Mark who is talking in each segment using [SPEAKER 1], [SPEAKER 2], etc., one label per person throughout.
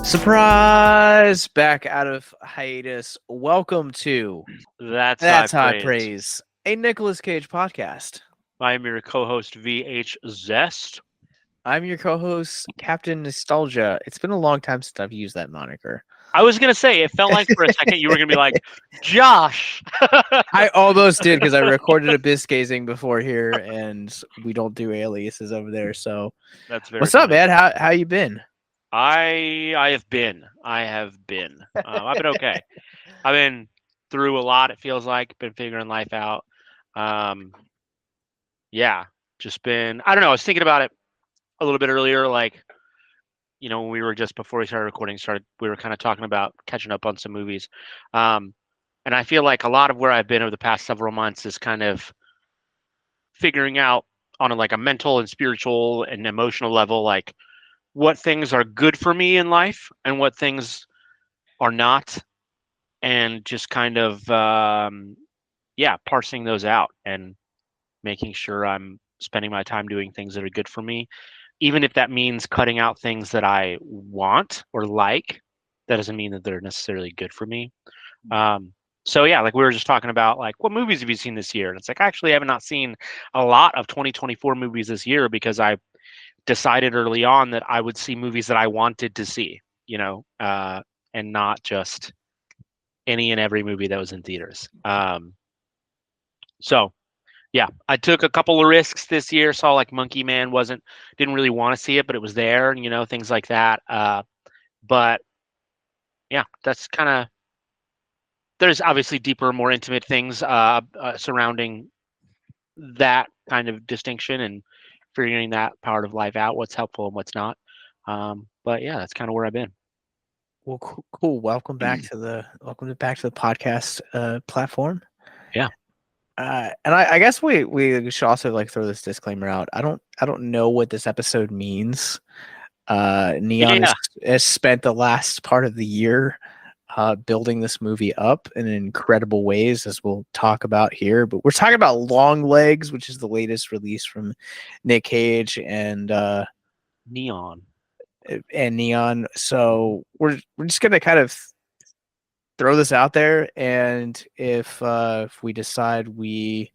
[SPEAKER 1] Surprise! Back out of hiatus. Welcome to
[SPEAKER 2] That's
[SPEAKER 1] High
[SPEAKER 2] praise.
[SPEAKER 1] Praise, a Nicolas Cage podcast.
[SPEAKER 2] I am your co-host VHZest.
[SPEAKER 1] I'm your co-host, Captain Nostalgia. It's been a long time since I've used that moniker.
[SPEAKER 2] I was gonna say it felt like for a second you were gonna be like, Josh.
[SPEAKER 1] I almost did because I recorded a biscazing before here, and we don't do aliases over there. So,
[SPEAKER 2] That's very
[SPEAKER 1] what's up,
[SPEAKER 2] funny.
[SPEAKER 1] man? How you been?
[SPEAKER 2] I have been. I've been okay. I've been through a lot. It feels like been figuring life out. Yeah, just been. I don't know. I was thinking about it a little bit earlier, like when we were just before we started recording, we were kind of talking about catching up on some movies. And I feel like a lot of where I've been over the past several months is kind of figuring out on a mental and spiritual and emotional level, like what things are good for me in life and what things are not, and just kind of parsing those out and making sure I'm spending my time doing things that are good for me, even if that means cutting out things that I want or like. That doesn't mean that they're necessarily good for me. So yeah, like we were just talking about, like, what movies have you seen this year? And it's like, actually, I have not seen a lot of 2024 movies this year because I decided early on that I would see movies that I wanted to see, and not just any and every movie that was in theaters. So yeah, I took a couple of risks this year. Saw like Monkey Man, didn't really want to see it, but it was there, and things like that. But yeah, that's kind of. There's obviously deeper, more intimate things surrounding that kind of distinction and figuring that part of life out, what's helpful and what's not. But yeah, that's kind of where I've been.
[SPEAKER 1] Well, cool. Welcome back to the podcast platform.
[SPEAKER 2] Yeah.
[SPEAKER 1] And I guess we should also throw this disclaimer out. I don't know what this episode means. Neon has spent the last part of the year building this movie up in incredible ways, as we'll talk about here. But we're talking about Longlegs, which is the latest release from Nick Cage and
[SPEAKER 2] Neon.
[SPEAKER 1] So we're just gonna kind of throw this out there, and if we decide we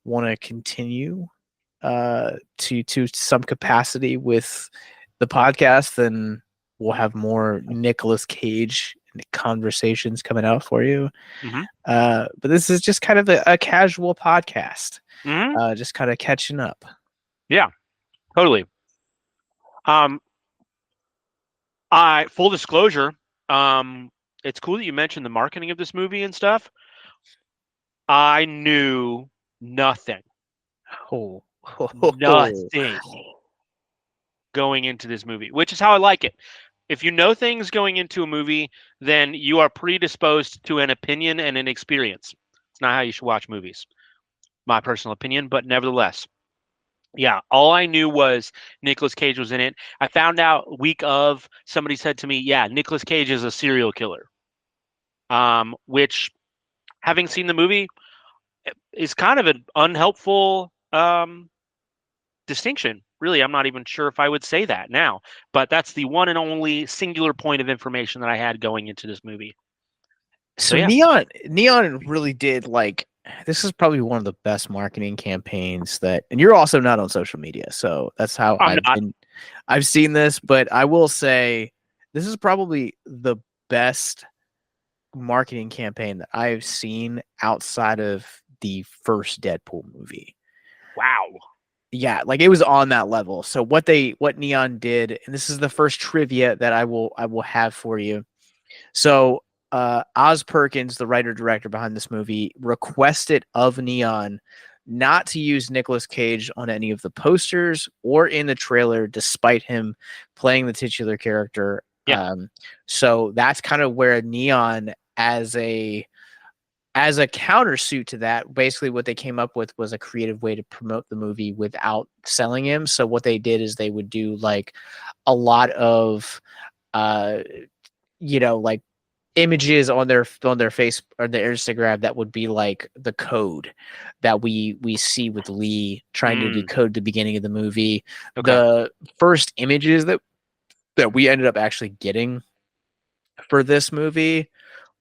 [SPEAKER 1] want to continue to some capacity with the podcast, then we'll have more Nicolas Cage conversations coming out for you.
[SPEAKER 2] Mm-hmm.
[SPEAKER 1] But this is just kind of a casual podcast,
[SPEAKER 2] Mm-hmm.
[SPEAKER 1] just kind of catching up.
[SPEAKER 2] Yeah, totally. Full disclosure, it's cool that you mentioned the marketing of this movie and stuff. I knew nothing. Nothing going into this movie, which is how I like it. If you know things going into a movie, then you are predisposed to an opinion and an experience. It's not how you should watch movies, my personal opinion, but nevertheless. Yeah, all I knew was Nicolas Cage was in it. I found out week of, somebody said to me, yeah, Nicolas Cage is a serial killer. Which, having seen the movie, is kind of an unhelpful distinction. Really, I'm not even sure if I would say that now, but that's the one and only singular point of information that I had going into this movie.
[SPEAKER 1] So yeah. Neon really did, this is probably one of the best marketing campaigns and you're also not on social media, so that's how I've seen this, but I will say this is probably the best marketing campaign that I've seen outside of the first Deadpool movie.
[SPEAKER 2] Wow.
[SPEAKER 1] Yeah, it was on that level. So what Neon did, and this is the first trivia that I will have for you. So Oz-Perkins, the writer-director behind this movie, requested of Neon not to use Nicolas Cage on any of the posters or in the trailer, despite him playing the titular character.
[SPEAKER 2] Yeah.
[SPEAKER 1] So that's kind of where Neon, as a countersuit to that, basically what they came up with was a creative way to promote the movie without selling him. So what they did is they would do a lot of images on their face or their Instagram that would be the code that we see with Lee trying to decode the beginning of the movie. Okay. The first images that we ended up actually getting for this movie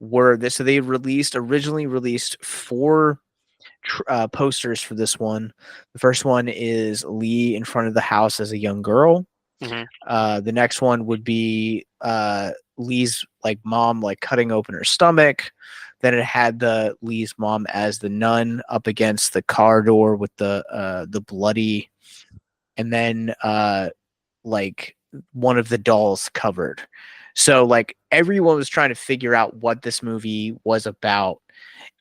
[SPEAKER 1] were this. So they originally released 4 posters for this one. The first one is Lee in front of the house as a young girl.
[SPEAKER 2] Mm-hmm.
[SPEAKER 1] The next one would be Lee's like mom like cutting open her stomach. Then it had the Lee's mom as the nun up against the car door with the bloody, and then like one of the dolls covered. So like everyone was trying to figure out what this movie was about.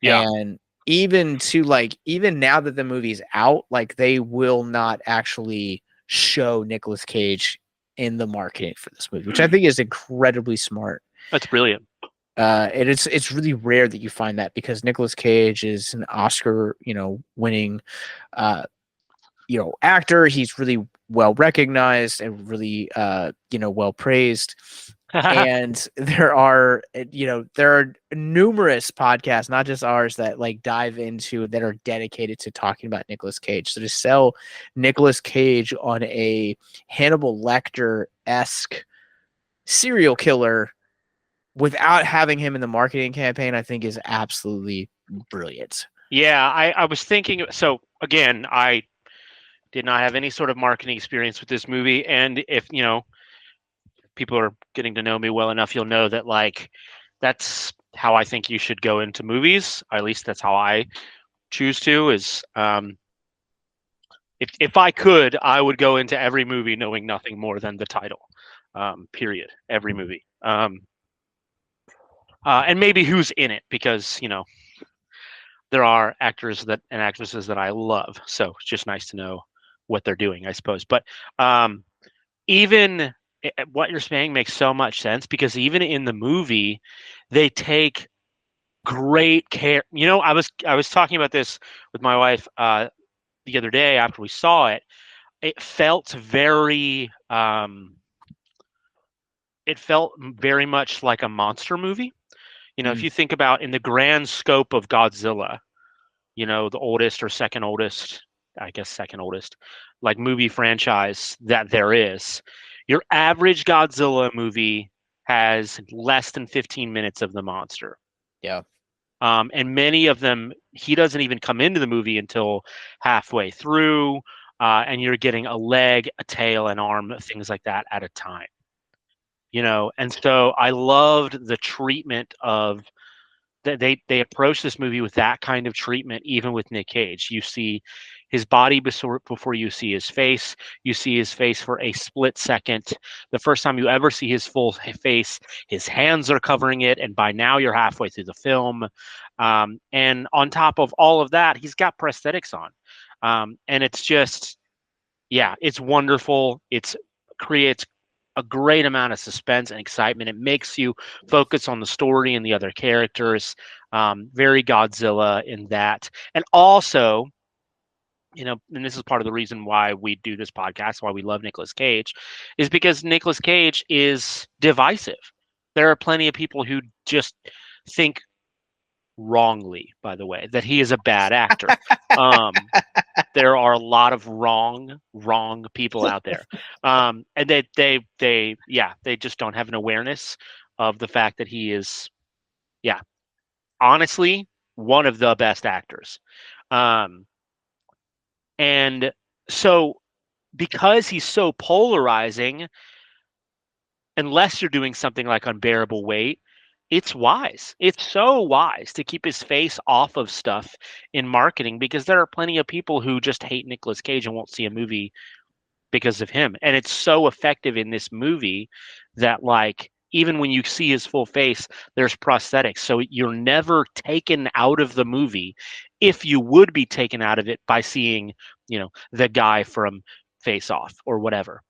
[SPEAKER 2] Yeah.
[SPEAKER 1] And even now that the movie's out, like they will not actually show Nicolas Cage in the marketing for this movie, which I think is incredibly smart.
[SPEAKER 2] That's brilliant.
[SPEAKER 1] And it's really rare that you find that, because Nicolas Cage is an Oscar, winning actor. He's really well recognized and really well praised. And there are numerous podcasts, not just ours, that like dive into that are dedicated to talking about Nicolas Cage. So to sell Nicolas Cage on a Hannibal Lecter-esque serial killer without having him in the marketing campaign, I think is absolutely brilliant.
[SPEAKER 2] Yeah, I was thinking. So again, I did not have any sort of marketing experience with this movie, and if people are getting to know me well enough, you'll know that like that's how I think you should go into movies. Or at least that's how I choose to. Is if I could, I would go into every movie knowing nothing more than the title. Period. Every movie. And maybe who's in it, because there are actors and actresses that I love. So it's just nice to know what they're doing, I suppose. But even what you're saying makes so much sense, because even in the movie, they take great care. I was talking about this with my wife the other day after we saw it. It felt very much like a monster movie. If you think about in the grand scope of Godzilla, the oldest or second oldest, I guess second oldest, like movie franchise that there is, your average Godzilla movie has less than 15 minutes of the monster.
[SPEAKER 1] Yeah.
[SPEAKER 2] And many of them, he doesn't even come into the movie until halfway through, and you're getting a leg, a tail, an arm, things like that at a time. And so I loved the treatment of that. They approach this movie with that kind of treatment, even with Nick Cage. You see his body before you see his face. You see his face for a split second. The first time you ever see his full face, his hands are covering it, and by now you're halfway through the film. And on top of all of that, he's got prosthetics on, and it's just, yeah, it's wonderful. It creates a great amount of suspense and excitement. It makes you focus on the story and the other characters. Very Godzilla in that. And also, and this is part of the reason why we do this podcast, why we love Nicolas Cage, is because Nicolas Cage is divisive. There are plenty of people who just think wrongly, by the way, that he is a bad actor. There are a lot of wrong people out there, and they just don't have an awareness of the fact that he is, honestly, one of the best actors. And so because he's so polarizing, unless you're doing something like Unbearable Weight, it's wise. It's so wise to keep his face off of stuff in marketing, because there are plenty of people who just hate Nicolas Cage and won't see a movie because of him. And it's so effective in this movie that, like, even when you see his full face, there's prosthetics. So you're never taken out of the movie if you would be taken out of it by seeing, the guy from Face Off or whatever.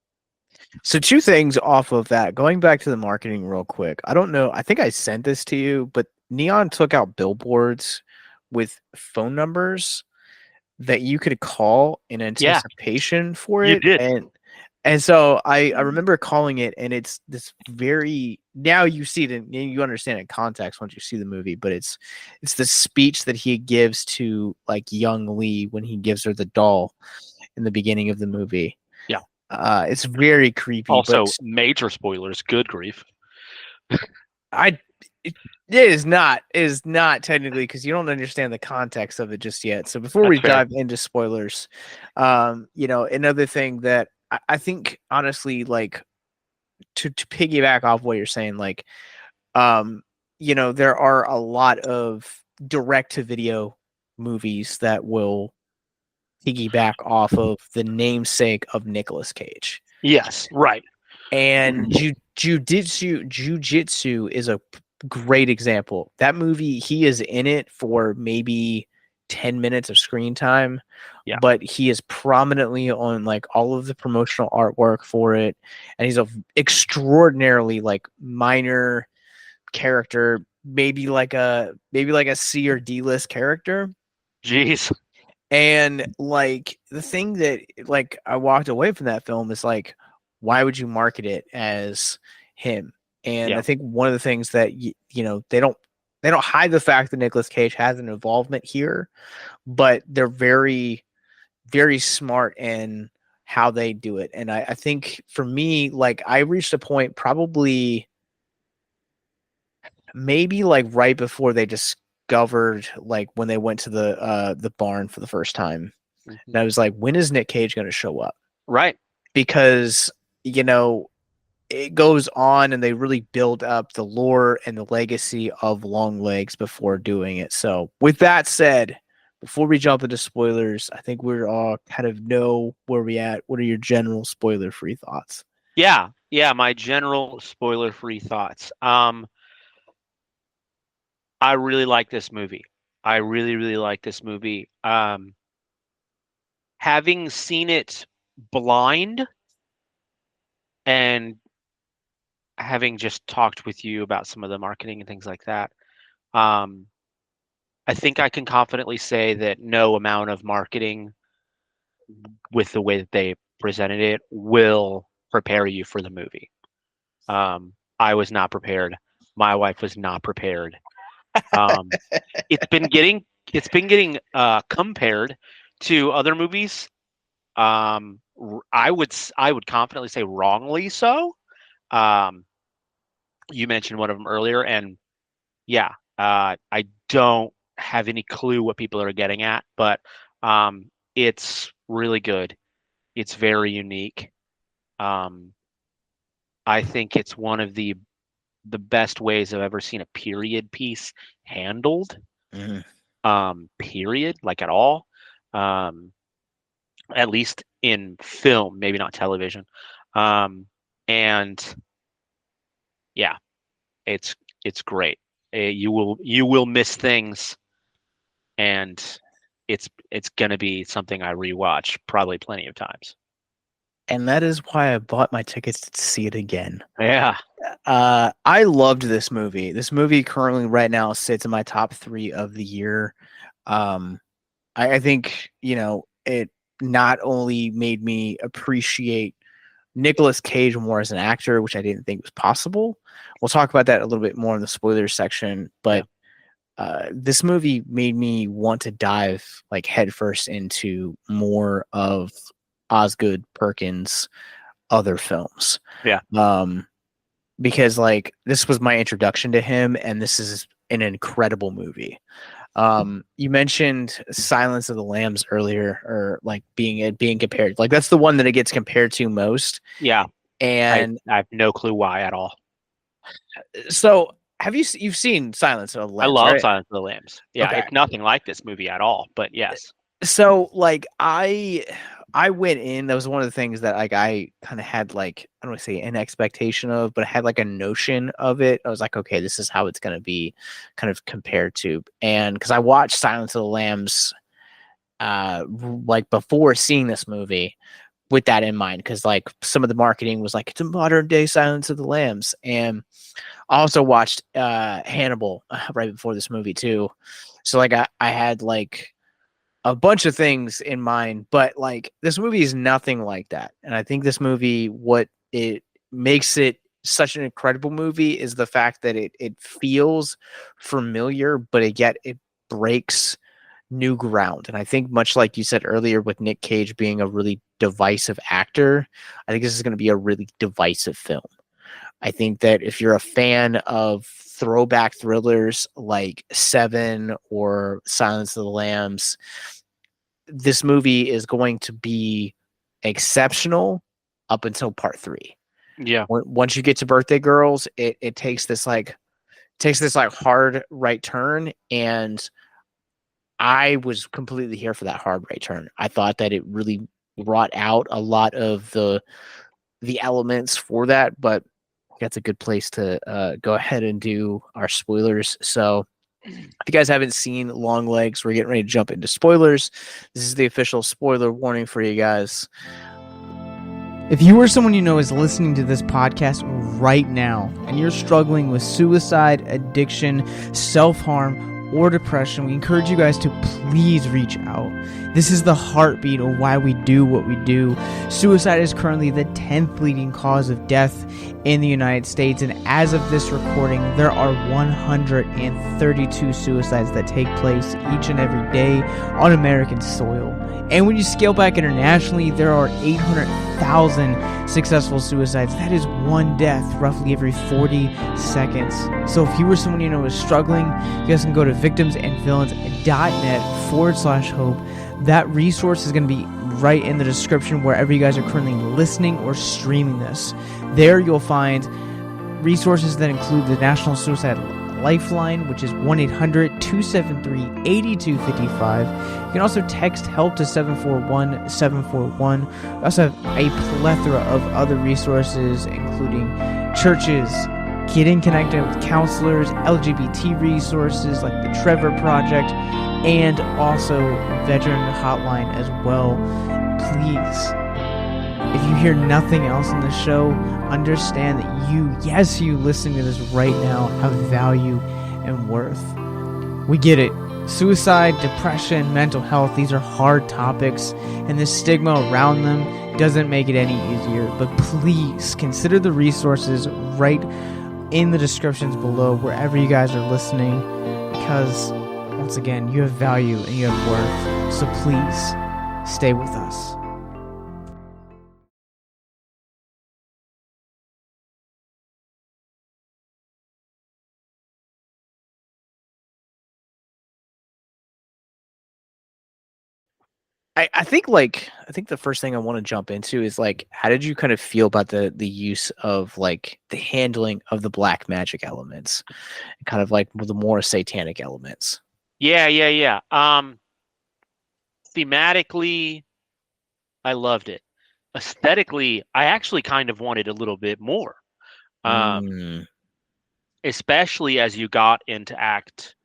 [SPEAKER 1] So 2 things off of that. Going back to the marketing real quick. I don't know. I think I sent this to you, but Neon took out billboards with phone numbers that you could call in anticipation for it.
[SPEAKER 2] You did.
[SPEAKER 1] And so I remember calling it, and it's this very, now you see it and you understand it in context once you see the movie, but it's the speech that he gives to like young Lee when he gives her the doll in the beginning of the movie.
[SPEAKER 2] Yeah.
[SPEAKER 1] It's very creepy.
[SPEAKER 2] Also, major spoilers. Good grief.
[SPEAKER 1] It is not technically, because you don't understand the context of it just yet. So before we dive into spoilers, another thing that I think honestly, like to piggyback off what you're saying, like there are a lot of direct to video movies that will piggyback off of the namesake of Nicolas Cage.
[SPEAKER 2] Yes, right.
[SPEAKER 1] And jujitsu is a great example. That movie, he is in it for maybe 10 minutes of screen time, but he is prominently on like all of the promotional artwork for it, and he's a extraordinarily like minor character, maybe like a C or D list character.
[SPEAKER 2] Jeez.
[SPEAKER 1] And like the thing that like I walked away from that film is like, why would you market it as him? And I think one of the things that they don't hide the fact that Nicolas Cage has an involvement here, but they're very, very smart in how they do it. And I think for me, like I reached a point probably maybe like right before they discovered, like when they went to the barn for the first time. And I was like, when is Nick Cage going to show up?
[SPEAKER 2] Right.
[SPEAKER 1] Because it goes on and they really build up the lore and the legacy of Longlegs before doing it. So with that said, before we jump into spoilers, I think we're all kind of know where we at. What are your general spoiler-free thoughts?
[SPEAKER 2] Yeah, my general spoiler-free thoughts. I really like this movie. I really, really like this movie. Having seen it blind and having just talked with you about some of the marketing and things like that, I think I can confidently say that no amount of marketing with the way that they presented it will prepare you for the movie. I was not prepared. My wife was not prepared. It's been getting compared to other movies. I would confidently say wrongly so. You mentioned one of them earlier, and I don't have any clue what people are getting at, but it's really good. It's very unique. I think it's one of the best ways I've ever seen a period piece handled. Period, like at all. At least in film, maybe not television. And yeah, it's great. You will miss things, and it's gonna be something I rewatch probably plenty of times.
[SPEAKER 1] And that is why I bought my tickets to see it again.
[SPEAKER 2] Yeah.
[SPEAKER 1] I loved this movie. This movie currently right now sits in my top 3 of the year. I think, it not only made me appreciate Nicolas Cage more as an actor, which I didn't think was possible. We'll talk about that a little bit more in the spoilers section, but this movie made me want to dive like headfirst into more of oz-perkins other films. Because like this was my introduction to him, and this is an incredible movie. You mentioned Silence of the Lambs earlier, or like being compared, like that's the one that it gets compared to most. And
[SPEAKER 2] I have no clue why at all.
[SPEAKER 1] So you've seen Silence of the Lambs?
[SPEAKER 2] I love
[SPEAKER 1] right?
[SPEAKER 2] Silence of the Lambs. It's nothing like this movie at all, but yes.
[SPEAKER 1] So like I went in, that was one of the things that like I kind of had like, I don't want to say an expectation of, but I had like a notion of it. I was like, okay, this is how it's going to be kind of compared to. And because I watched Silence of the Lambs like before seeing this movie with that in mind, because like some of the marketing was like, it's a modern day Silence of the Lambs. And I also watched Hannibal right before this movie too. So like I had like a bunch of things in mind, but like this movie is nothing like that. And I think this movie, what it makes it such an incredible movie is the fact that it feels familiar, but yet it breaks new ground. And I think much like you said earlier with Nick Cage being a really divisive actor, I think this is going to be a really divisive film. I think that if you're a fan of throwback thrillers like Seven or Silence of the Lambs, this movie is going to be exceptional up until part 3.
[SPEAKER 2] Yeah.
[SPEAKER 1] Once you get to Birthday Girls, it takes this hard right turn, and I was completely here for that hard right turn. I thought that it really brought out a lot of the elements for that, but that's a good place to go ahead and do our spoilers. So if you guys haven't seen Longlegs, we're getting ready to jump into spoilers. This is the official spoiler warning for you guys.
[SPEAKER 3] If you or someone you know is listening to this podcast right now and you're struggling with suicide, addiction, self-harm, or depression, we encourage you guys to please reach out. This is the heartbeat of why we do what we do. Suicide is currently the 10th leading cause of death in the United States, and as of this recording, there are 132 suicides that take place each and every day on American soil. And when you scale back internationally, there are 800,000 successful suicides. That is one death roughly every 40 seconds. So if you or someone you know is struggling, you guys can go to victimsandvillains.net/hope. That resource is going to be right in the description wherever you guys are currently listening or streaming this. There you'll find resources that include the National Suicide Lifeline, which is 1-800-273-8255. You can also text HELP to 741-741. We also have a plethora of other resources, including churches, getting connected with counselors, LGBT resources like the Trevor Project, and also veteran hotline as well. Please, if you hear nothing else in the show, understand that you listening to this right now, have value and worth. We get it. Suicide, depression, mental health, these are hard topics, and the stigma around them doesn't make it any easier. But please consider the resources right in the descriptions below wherever you guys are listening, because once again, you have value and you have worth. So please stay with us.
[SPEAKER 1] I think the first thing I want to jump into is like, how did you kind of feel about the use of like the handling of the black magic elements, kind of like the more satanic elements?
[SPEAKER 2] Yeah. Thematically, I loved it. Aesthetically, I actually kind of wanted a little bit more. Especially as you got into act.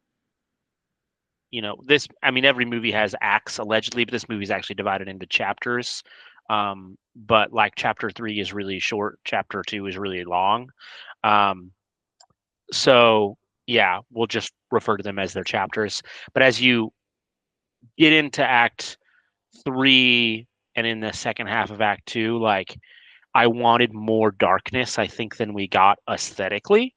[SPEAKER 2] Every movie has acts allegedly, but this movie is actually divided into chapters. But like chapter 3 is really short, chapter 2 is really long. So yeah, we'll just refer to them as their chapters. But as you get into act 3 and in the second half of act 2, like I wanted more darkness, I think, than we got aesthetically.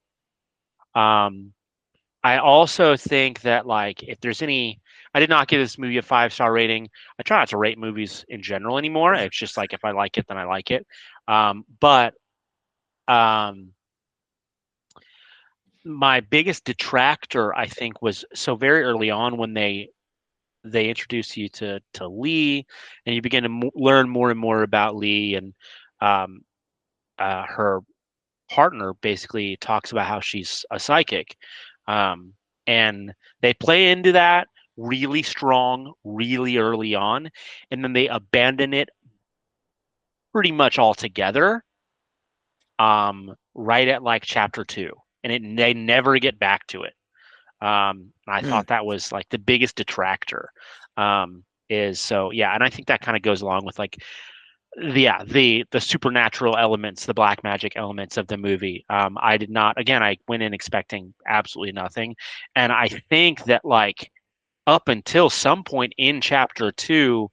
[SPEAKER 2] I also think that like if there's any, I did not give this movie a 5-star rating. I try not to rate movies in general anymore. It's just like if I like it, then I like it. But my biggest detractor, I think, was so very early on when they introduce you to Lee, and you begin to learn more and more about Lee, and her partner basically talks about how she's a psychic. And they play into that really strong, really early on, and then they abandon it pretty much altogether right at like chapter 2, and they never get back to it. I thought that was like the biggest detractor. And I think that kind of goes along with like the supernatural elements, the black magic elements of the movie. I went in expecting absolutely nothing, and I think that like up until some point in chapter 2,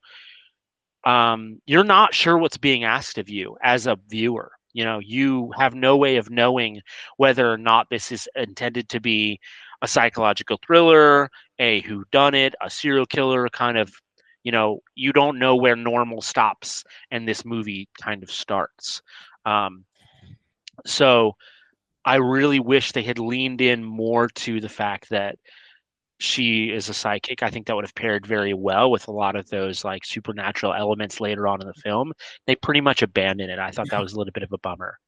[SPEAKER 2] you're not sure what's being asked of you as a viewer. You have no way of knowing whether or not this is intended to be a psychological thriller, a whodunit, a serial killer kind of. You don't know where normal stops and this movie kind of starts. So I really wish they had leaned in more to the fact that she is a psychic. I think that would have paired very well with a lot of those like supernatural elements later on in the film. They pretty much abandoned it. I thought that was a little bit of a bummer.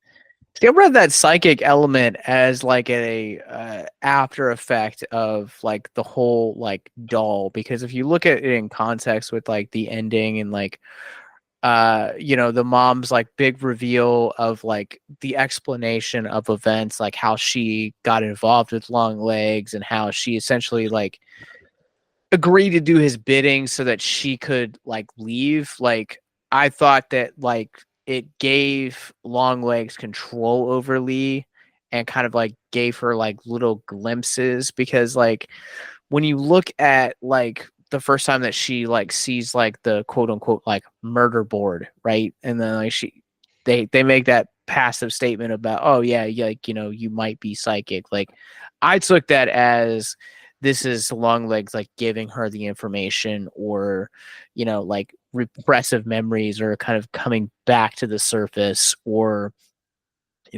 [SPEAKER 1] See, I read that psychic element as like a after effect of like the whole like doll, because if you look at it in context with like the ending and like the mom's like big reveal of like the explanation of events, like how she got involved with Longlegs and how she essentially like agreed to do his bidding so that she could like leave. Like I thought that like it gave Longlegs control over Lee and kind of like gave her like little glimpses, because like when you look at like the first time that she like sees like the quote unquote like murder board, right? And then like they make that passive statement about, oh yeah, like, you might be psychic. Like I took that as this is Longlegs like giving her the information, or like repressive memories are kind of coming back to the surface, or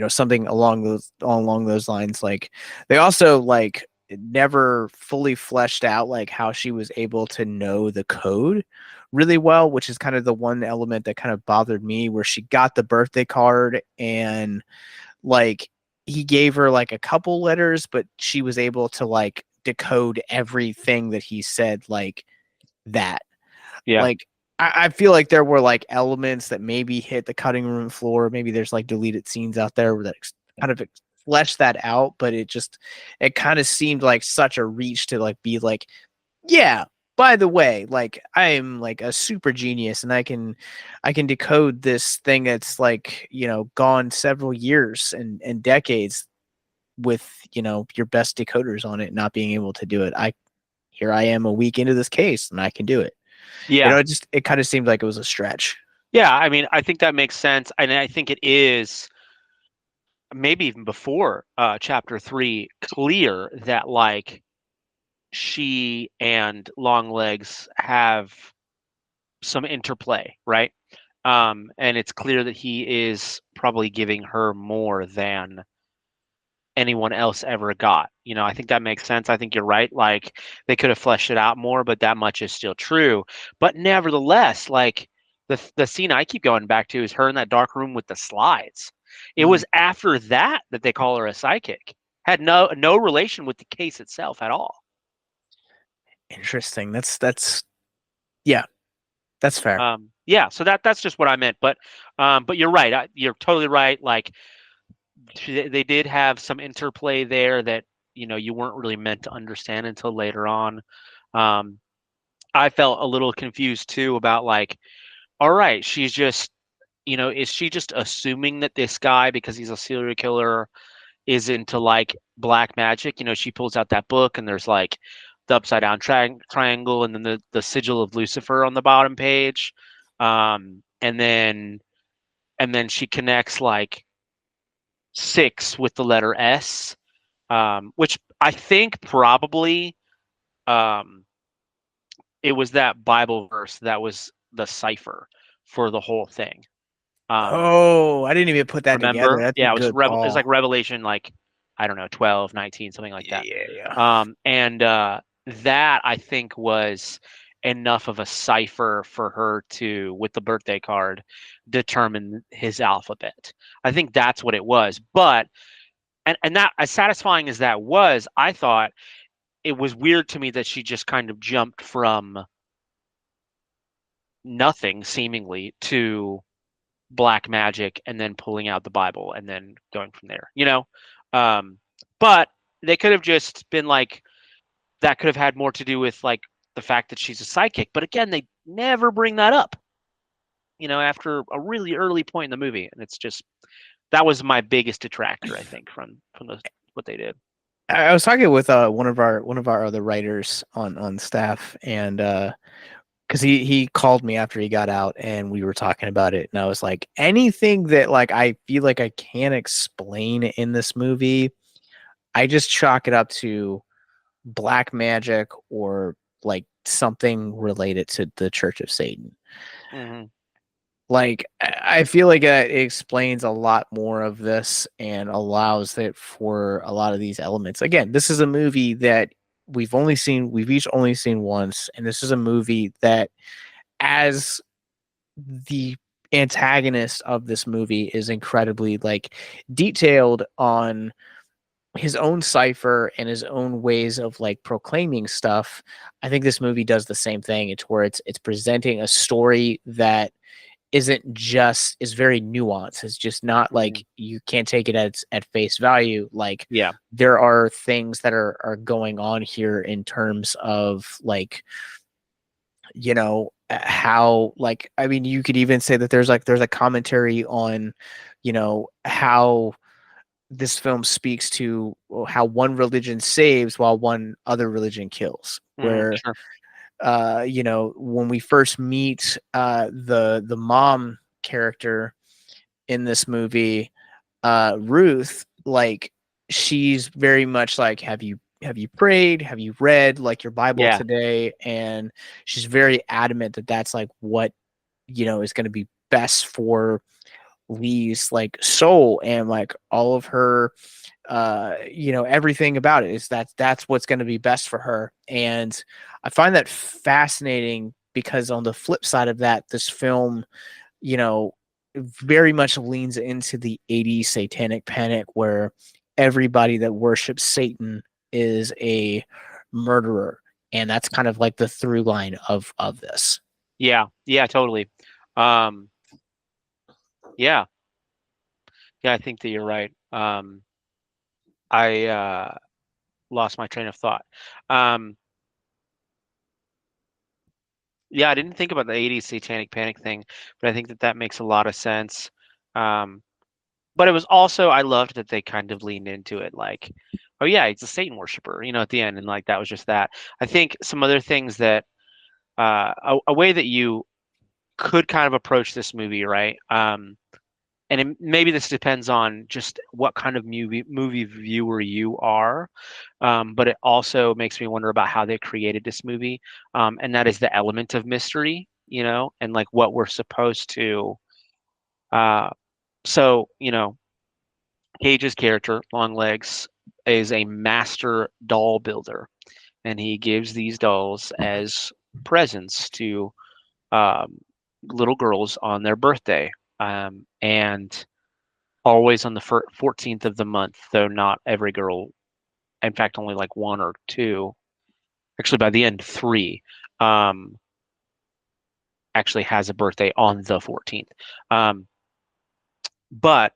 [SPEAKER 1] something along those lines. Like they also like never fully fleshed out like how she was able to know the code really well, which is kind of the one element that kind of bothered me, where she got the birthday card and like he gave her like a couple letters, but she was able to like decode everything that he said like that.
[SPEAKER 2] Yeah.
[SPEAKER 1] Like I feel like there were like elements that maybe hit the cutting room floor. Maybe there's like deleted scenes out there that kind of flesh that out, but it kind of seemed like such a reach to like be like, yeah, by the way, like I'm like a super genius and I can decode this thing that's like, gone several years and decades with, your best decoders on it not being able to do it. Here I am a week into this case and I can do it.
[SPEAKER 2] Yeah.
[SPEAKER 1] It kind of seemed like it was a stretch.
[SPEAKER 2] Yeah, I mean, I think that makes sense, and I think it is maybe even before chapter 3 clear that like she and Longlegs have some interplay, right? And it's clear that he is probably giving her more than anyone else ever got. I think that makes sense. I think you're right. Like they could have fleshed it out more, but that much is still true. But nevertheless, like the scene I keep going back to is her in that dark room with the slides. It was after that they call her a psychic. Had no relation with the case itself at all.
[SPEAKER 1] Interesting. That's yeah. That's fair.
[SPEAKER 2] Yeah, so that's just what I meant. But you're right. You're totally right. Like they did have some interplay there that you weren't really meant to understand until later on. I felt a little confused too about like, all right, she's just is she just assuming that this guy, because he's a serial killer, is into like black magic? She pulls out that book and there's like the upside down triangle and then the sigil of Lucifer on the bottom page, and then she connects like 6 with the letter S, which I think probably it was that Bible verse that was the cipher for the whole thing.
[SPEAKER 1] I didn't even put that
[SPEAKER 2] remember?
[SPEAKER 1] together. That's
[SPEAKER 2] yeah,
[SPEAKER 1] a good call.
[SPEAKER 2] It's like Revelation, like I don't know, 12, 19, something like that.
[SPEAKER 1] Yeah.
[SPEAKER 2] And that I think was enough of a cipher for her to, with the birthday card, determine his alphabet. I think that's what it was. But and that, as satisfying as that was, I thought it was weird to me that she just kind of jumped from nothing seemingly to black magic and then pulling out the Bible and then going from there, but they could have just been like, that could have had more to do with like the fact that she's a psychic. But again, they never bring that up, after a really early point in the movie. And it's just, that was my biggest detractor, I think, from what they did.
[SPEAKER 1] I was talking with one of our other writers on staff, and because he called me after he got out and we were talking about it, and I was like, anything that like I feel like I can't explain in this movie, I just chalk it up to black magic or like something related to the Church of Satan.
[SPEAKER 2] Mm-hmm.
[SPEAKER 1] Like I feel like it explains a lot more of this and allows it for a lot of these elements. Again, this is a movie that we've each only seen once, and this is a movie that, as the antagonist of this movie, is incredibly like detailed on his own cipher and his own ways of like proclaiming stuff. I think this movie does the same thing. It's where it's presenting a story that is very nuanced. It's just not like you can't take it at face value. Like,
[SPEAKER 2] yeah,
[SPEAKER 1] there are things that are going on here in terms of like, you know, how, like, I mean, you could even say that there's a commentary on, you know, how this film speaks to how one religion saves while one other religion kills. Where
[SPEAKER 2] sure.
[SPEAKER 1] you know, when we first meet the mom character in this movie, Ruth, like, she's very much like, have you prayed? Have you read like your Bible today? And she's very adamant that that's like what, you know, is going to be best for Lee's like soul, and like all of her you know, everything about it is that's what's going to be best for her. And I find that fascinating because on the flip side of that, this film, you know, very much leans into the 80s satanic panic, where everybody that worships Satan is a murderer, and that's kind of like the through line of this.
[SPEAKER 2] Yeah, totally. Yeah, I think that you're right. I lost my train of thought. Yeah, I didn't think about the 80s satanic panic thing, but I think that makes a lot of sense. But it was also, I loved that they kind of leaned into it, like, oh yeah, he's a Satan worshiper, you know, at the end, and like that was just that. I think some other things that a way that you could kind of approach this movie, right? And maybe this depends on just what kind of movie viewer you are, but it also makes me wonder about how they created this movie, and that is the element of mystery, you know, and like what we're supposed to. So, you know, Cage's character, Longlegs, is a master doll builder, and he gives these dolls as presents to little girls on their birthday. And always on the 14th of the month, though not every girl. In fact, only like one or two. Actually, by the end, three actually has a birthday on the 14th. But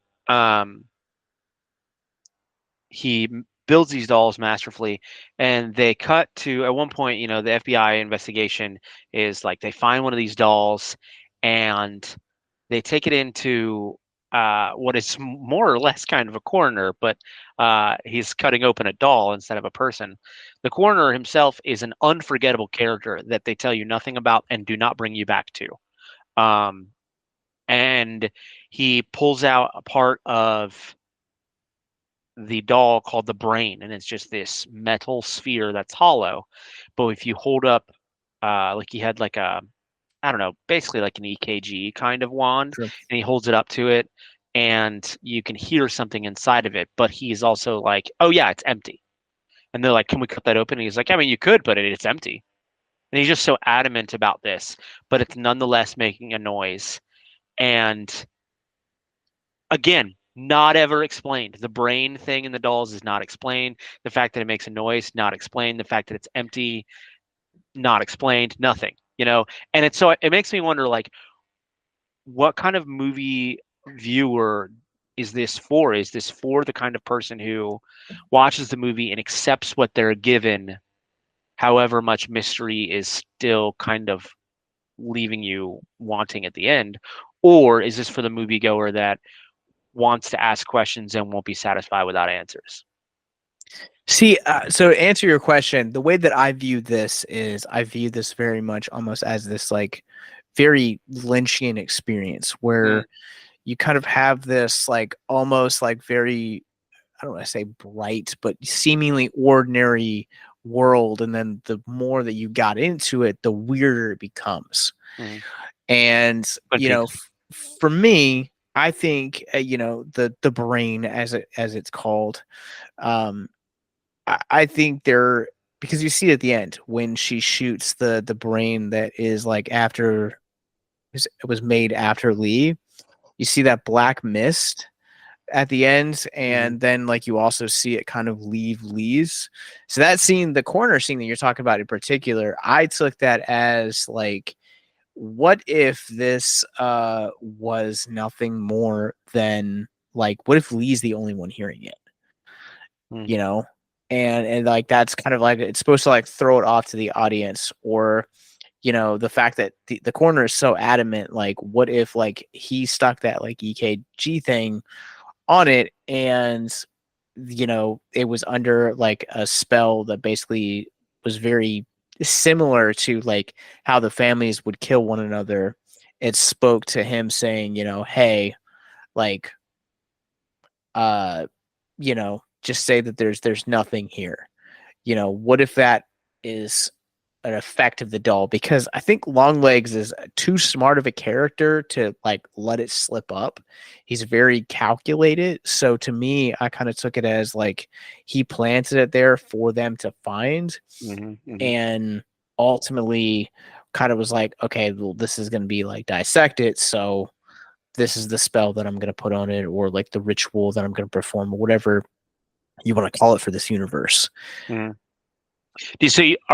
[SPEAKER 2] he builds these dolls masterfully, and they cut to, at one point, you know, the FBI investigation is like they find one of these dolls and they take it into what is more or less kind of a coroner, but he's cutting open a doll instead of a person. The coroner himself is an unforgettable character that they tell you nothing about and do not bring you back to. And he pulls out a part of the doll called the brain, and it's just this metal sphere that's hollow. But if you hold up, like he had like a, I don't know, basically like an EKG kind of wand,
[SPEAKER 1] Sure.
[SPEAKER 2] and he holds it up to it, and you can hear something inside of it. But he's also like, "Oh yeah, it's empty." And they're like, "Can we cut that open?" And he's like, "I mean, you could, but it's empty." And he's just so adamant about this, but it's nonetheless making a noise. And again, not ever explained. The brain thing in the dolls is not explained. The fact that it makes a noise, not explained. The fact that it's empty, not explained. Nothing, you know. And it's so it makes me wonder, like, what kind of movie viewer is this for? Is this for the kind of person who watches the movie and accepts what they're given, however much mystery is still kind of leaving you wanting at the end? Or is this for the moviegoer that wants to ask questions and won't be satisfied without answers?
[SPEAKER 1] See, so to answer your question, the way that I view this is I view this very much almost as this like very Lynchian experience where you kind of have this like almost like very, I don't want to say bright, but seemingly ordinary world. And then the more that you got into it, the weirder it becomes. And, you know, for me, I think the brain, as it's called. I think they're, because you see at the end when she shoots the brain that is like after it was made after Lee. You see that black mist at the end, and then like you also see it kind of leave Lee's. So that scene, the corner scene that you're talking about in particular, I took that as like, what if this was nothing more than like, what if Lee's the only one hearing it? You know, and like that's kind of like, it's supposed to like throw it off to the audience, or the fact that the corner is so adamant, like what if like he stuck that like EKG thing on it, and it was under like a spell that basically was very similar to like how the families would kill one another. It spoke to him saying, hey, like just say that there's nothing here. What if that is an effect of the doll? Because I think Longlegs is too smart of a character to like let it slip up. He's very calculated. So to me, I kind of took it as like he planted it there for them to find, and ultimately kind of was like, okay, well, this is going to be like dissected, so this is the spell that I'm going to put on it, or like the ritual that I'm going to perform, or whatever you want to call it for this universe.
[SPEAKER 2] Are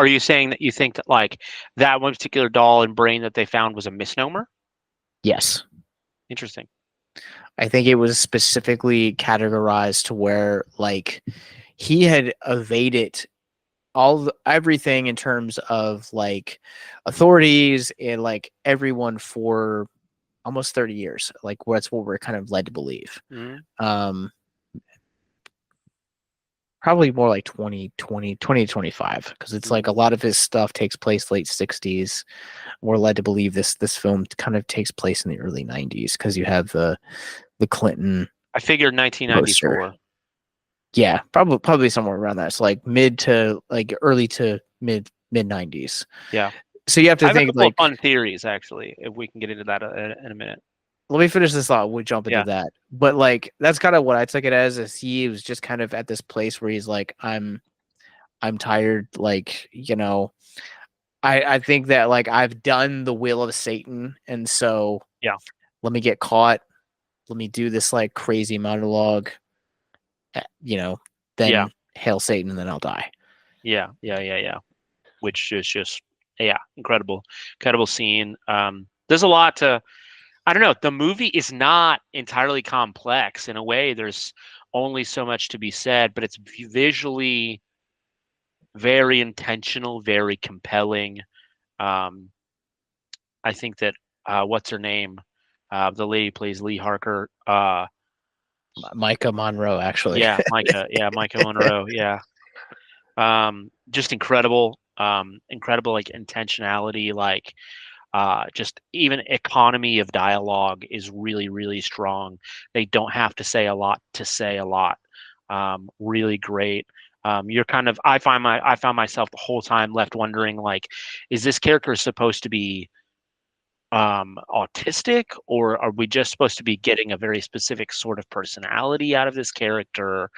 [SPEAKER 2] you saying that you think that like that one particular doll and brain that they found was a misnomer?
[SPEAKER 1] Yes.
[SPEAKER 2] Interesting.
[SPEAKER 1] I think it was specifically categorized to where like he had evaded everything in terms of like authorities and like everyone for almost 30 years. Like that's what we're kind of led to believe. Probably more like 20 to 25, because it's like a lot of his stuff takes place late 60s. We're led to believe this film kind of takes place in the early 90s, because you have the Clinton.
[SPEAKER 2] I figured 1994.
[SPEAKER 1] Poster. Yeah, probably somewhere around that. So like mid to like early to mid 90s.
[SPEAKER 2] Yeah.
[SPEAKER 1] So you have to think
[SPEAKER 2] a couple
[SPEAKER 1] like
[SPEAKER 2] of fun theories, actually, if we can get into that in a minute.
[SPEAKER 1] Let me finish this thought. We'll jump into that. But like that's kind of what I took it as. Is he was just kind of at this place where he's like, I'm tired. Like, I think that like I've done the will of Satan, and so let me get caught. Let me do this like crazy monologue. Then hail Satan, and then I'll die.
[SPEAKER 2] Yeah. Which is just incredible scene. There's a lot to. I don't know. The movie is not entirely complex. In a way, there's only so much to be said, but it's visually very intentional, very compelling. I think that what's her name? The lady who plays Lee Harker.
[SPEAKER 1] Maika-Monroe, actually.
[SPEAKER 2] Yeah, Maika-Monroe. Yeah. Just incredible. Incredible like intentionality, like. Just even economy of dialogue is really, really strong. They don't have to say a lot to say a lot. Really great. You're kind of, I found myself the whole time left wondering, like, is this character supposed to be autistic, or are we just supposed to be getting a very specific sort of personality out of this character?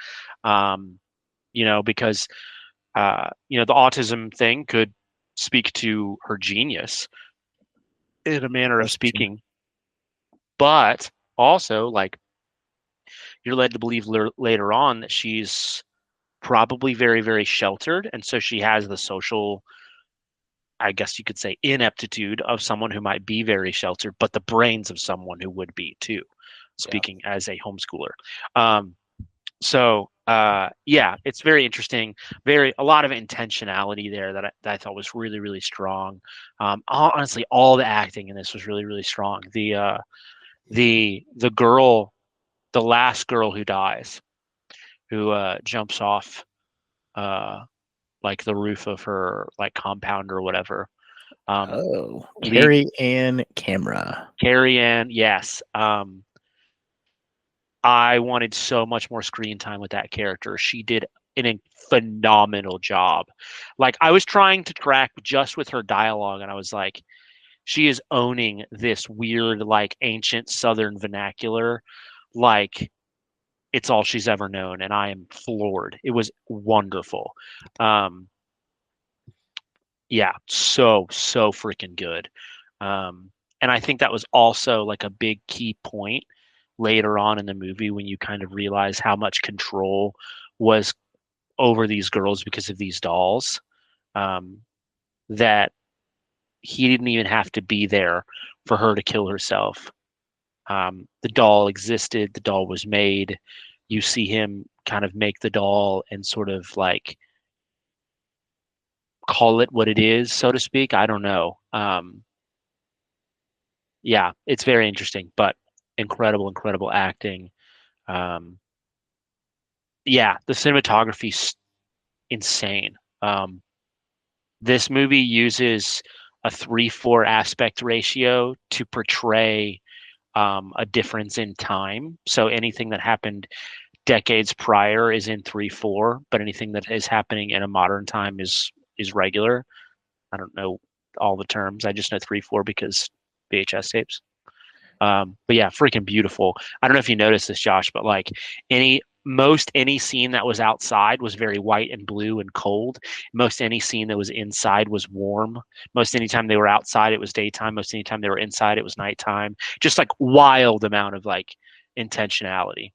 [SPEAKER 2] Because the autism thing could speak to her genius in a manner of speaking, but also like you're led to believe later on that she's probably very, very sheltered, and so she has the social, I guess you could say, ineptitude of someone who might be very sheltered, but the brains of someone who would be too, speaking as a homeschooler. It's very interesting. A lot of intentionality there that I thought was really, really strong. Honestly, all the acting in this was really, really strong. The girl, the last girl who dies, who jumps off like the roof of her like compound or whatever.
[SPEAKER 1] Carrie Ann Camera.
[SPEAKER 2] Carrie Ann, yes. I wanted so much more screen time with that character. She did a phenomenal job. Like I was trying to track just with her dialogue, and I was like, she is owning this weird, like, ancient Southern vernacular, like it's all she's ever known, and I am floored. It was wonderful. Yeah, so freaking good. And I think that was also like a big key point later on in the movie when you kind of realize how much control was over these girls because of these dolls, that he didn't even have to be there for her to kill herself. The doll existed, the doll was made. You see him kind of make the doll and sort of like call it what it is, so to speak. I don't know. Yeah, it's very interesting, but incredible acting. Yeah, the cinematography's insane. This movie uses a 3:4 aspect ratio to portray a difference in time. So anything that happened decades prior is in 3:4, but anything that is happening in a modern time is regular. I don't know all the terms. I just know 3:4 because VHS tapes. But yeah, freaking beautiful. I don't know if you noticed this, Josh, but like any scene that was outside was very white and blue and cold. Most any scene that was inside was warm. Most anytime they were outside, it was daytime. Most anytime they were inside, it was nighttime. Just like wild amount of like intentionality.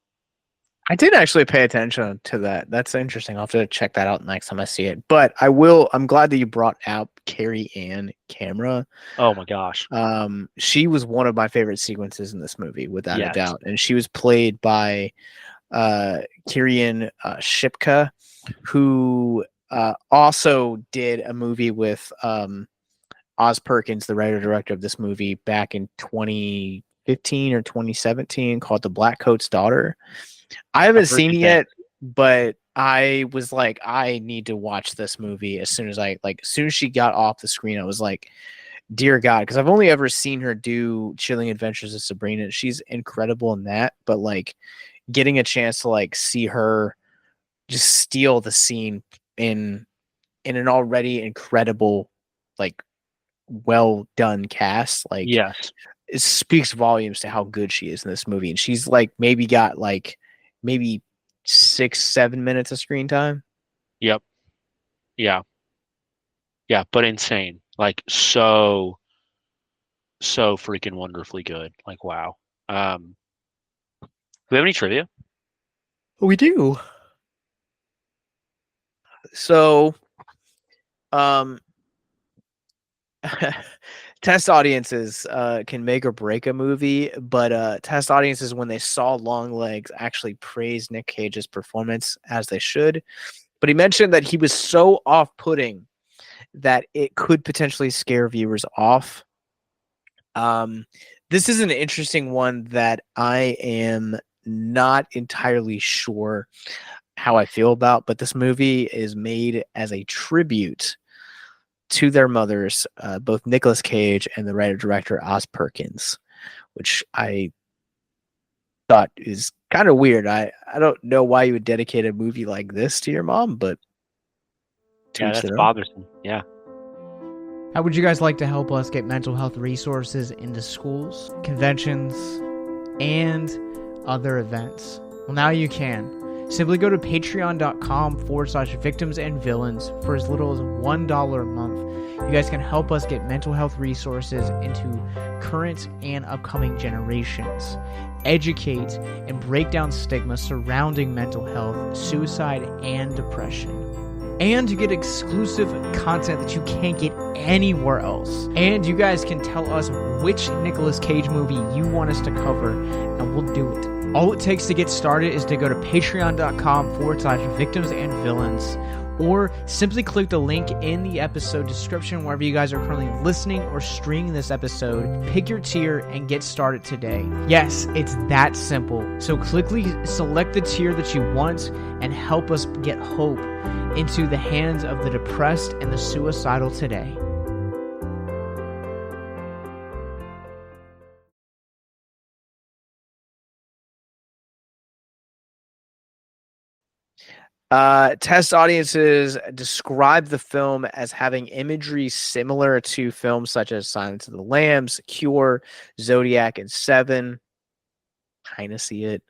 [SPEAKER 1] I did actually pay attention to that. That's interesting. I'll have to check that out next time I see it. But I will. I'm glad that you brought out Carrie Ann Camera.
[SPEAKER 2] Oh my gosh.
[SPEAKER 1] She was one of my favorite sequences in this movie, without
[SPEAKER 2] Yes.
[SPEAKER 1] a doubt. And she was played by Kirian Shipka, who also did a movie with Oz-Perkins, the writer-director of this movie, back in 2015 or 2017, called The Black Coat's Daughter. I haven't seen it yet, but I was like, I need to watch this movie as soon as she got off the screen. I was like, dear God, because I've only ever seen her do Chilling Adventures of Sabrina. She's incredible in that, but like getting a chance to like see her just steal the scene in an already incredible, like, well done cast, like,
[SPEAKER 2] yes,
[SPEAKER 1] it speaks volumes to how good she is in this movie. And she's like maybe got like maybe 6-7 minutes of screen time.
[SPEAKER 2] Yep. Yeah, but insane. Like so freaking wonderfully good. Like wow. Do we have any trivia?
[SPEAKER 1] We do. So test audiences can make or break a movie, but test audiences, when they saw Longlegs, actually praised Nick Cage's performance, as they should. But he mentioned that he was so off-putting that it could potentially scare viewers off. This is an interesting one that I am not entirely sure how I feel about, but this movie is made as a tribute to their mothers, both Nicolas Cage and the writer-director Oz-Perkins, which I thought is kind of weird. I don't know why you would dedicate a movie like this to your mom, but
[SPEAKER 2] yeah, that's bothersome. Yeah.
[SPEAKER 3] How would you guys like to help us get mental health resources into schools, conventions, and other events? Well, now you can. Simply go to patreon.com/victims and villains for as little as $1 a month. You guys can help us get mental health resources into current and upcoming generations, educate and break down stigma surrounding mental health, suicide, and depression. And you get exclusive content that you can't get anywhere else. And you guys can tell us which Nicolas Cage movie you want us to cover, and we'll do it. All it takes to get started is to go to patreon.com/victims and villains, or simply click the link in the episode description wherever you guys are currently listening or streaming this episode. Pick your tier and get started today. Yes, it's that simple. So quickly select the tier that you want and help us get hope into the hands of the depressed and the suicidal today.
[SPEAKER 1] Test audiences describe the film as having imagery similar to films such as Silence of the Lambs, Cure, Zodiac, and Seven. Kind of see it.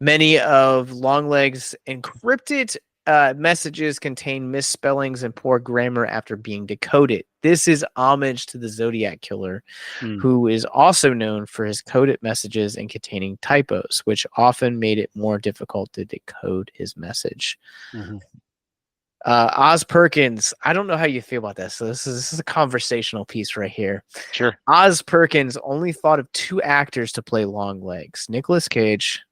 [SPEAKER 1] Many of Longlegs' encrypted messages contain misspellings and poor grammar after being decoded. This is homage to the Zodiac Killer, who is also known for his coded messages and containing typos, which often made it more difficult to decode his message. Oz-Perkins, I don't know how you feel about this. So this is a conversational piece right here.
[SPEAKER 2] Sure.
[SPEAKER 1] Oz-Perkins only thought of 2 actors to play Longlegs, Nicolas Cage,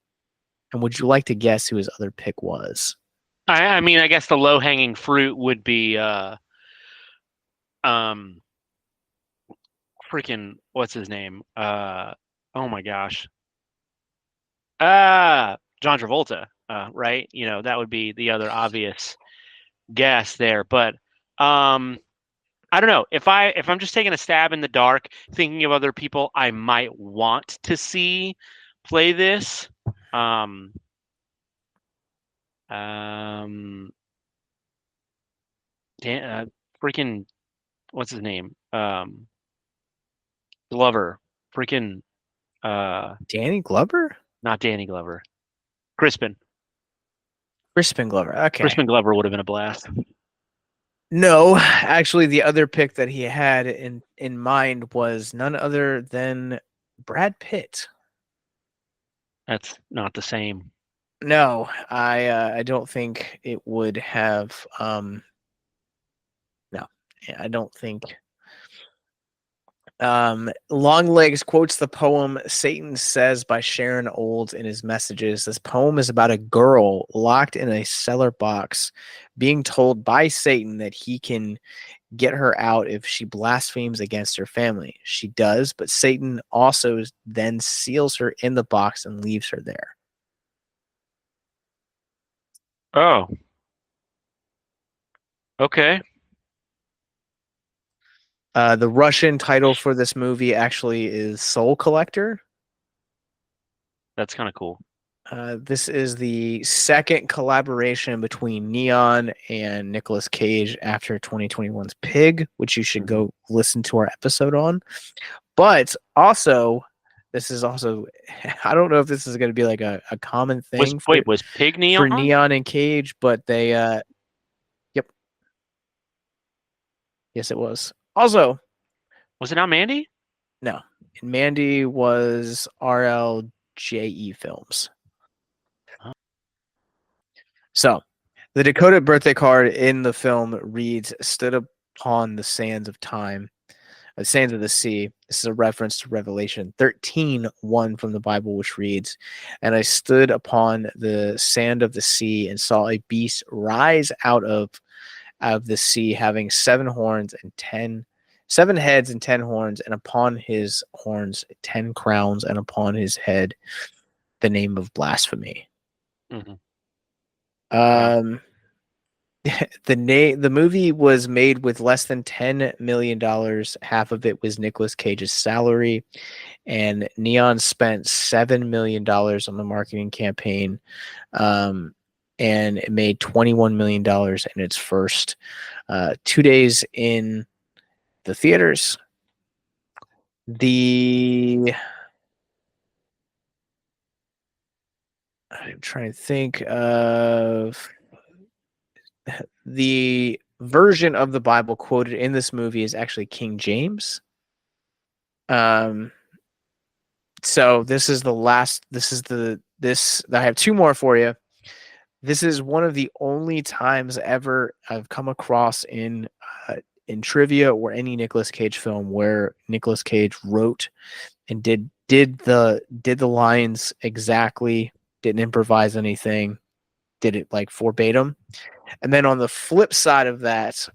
[SPEAKER 1] and would you like to guess who his other pick was?
[SPEAKER 2] I mean, I guess the low-hanging fruit would be freaking what's his name? Oh my gosh. John Travolta, right? You know, that would be the other obvious guess there, but I don't know. If I'm just taking a stab in the dark, thinking of other people I might want to see play this, freaking what's his name? Glover, freaking
[SPEAKER 1] Danny Glover?
[SPEAKER 2] Not Danny Glover. Crispin
[SPEAKER 1] Glover. Okay.
[SPEAKER 2] Crispin Glover would have been a blast.
[SPEAKER 1] No, actually, the other pick that he had in mind was none other than Brad Pitt.
[SPEAKER 2] That's not the same.
[SPEAKER 1] No, I don't think it would have. No, I don't think. Longlegs quotes the poem "Satan Says" by Sharon Olds in his messages. This poem is about a girl locked in a cellar box, being told by Satan that he can get her out if she blasphemes against her family. She does, but Satan also then seals her in the box and leaves her there.
[SPEAKER 2] Oh. Okay.
[SPEAKER 1] The Russian title for this movie actually is Soul Collector.
[SPEAKER 2] That's kind of cool.
[SPEAKER 1] This is the second collaboration between Neon and Nicolas Cage after 2021's Pig, which you should go listen to our episode on. But also, this is also, I don't know if this is going to be like a common thing.
[SPEAKER 2] Was Pig Neon?
[SPEAKER 1] For Neon and Cage, but they, yep. Yes, it was. Also,
[SPEAKER 2] was it not Mandy?
[SPEAKER 1] No. And Mandy was RLJE Films.
[SPEAKER 2] Huh.
[SPEAKER 1] So, the decoded birthday card in the film reads, "Stood upon the sands of time, the sands of the sea." This is a reference to Revelation 13:1 from the Bible, which reads, "And I stood upon the sand of the sea and saw a beast rise out of the sea, having 7 heads and 10 horns, and upon his horns 10 crowns, and upon his head the name of blasphemy." The movie was made with less than $10 million. Half of it was Nicolas Cage's salary, and Neon spent $7 million on the marketing campaign. And it made $21 million in its first 2 days in the theaters. I'm trying to think of the version of the Bible quoted in this movie is actually King James. So this is the last. I have 2 more for you. This is one of the only times ever I've come across in trivia or any Nicolas Cage film where Nicolas Cage wrote and did the lines exactly, didn't improvise anything, did it like verbatim. And then on the flip side of that,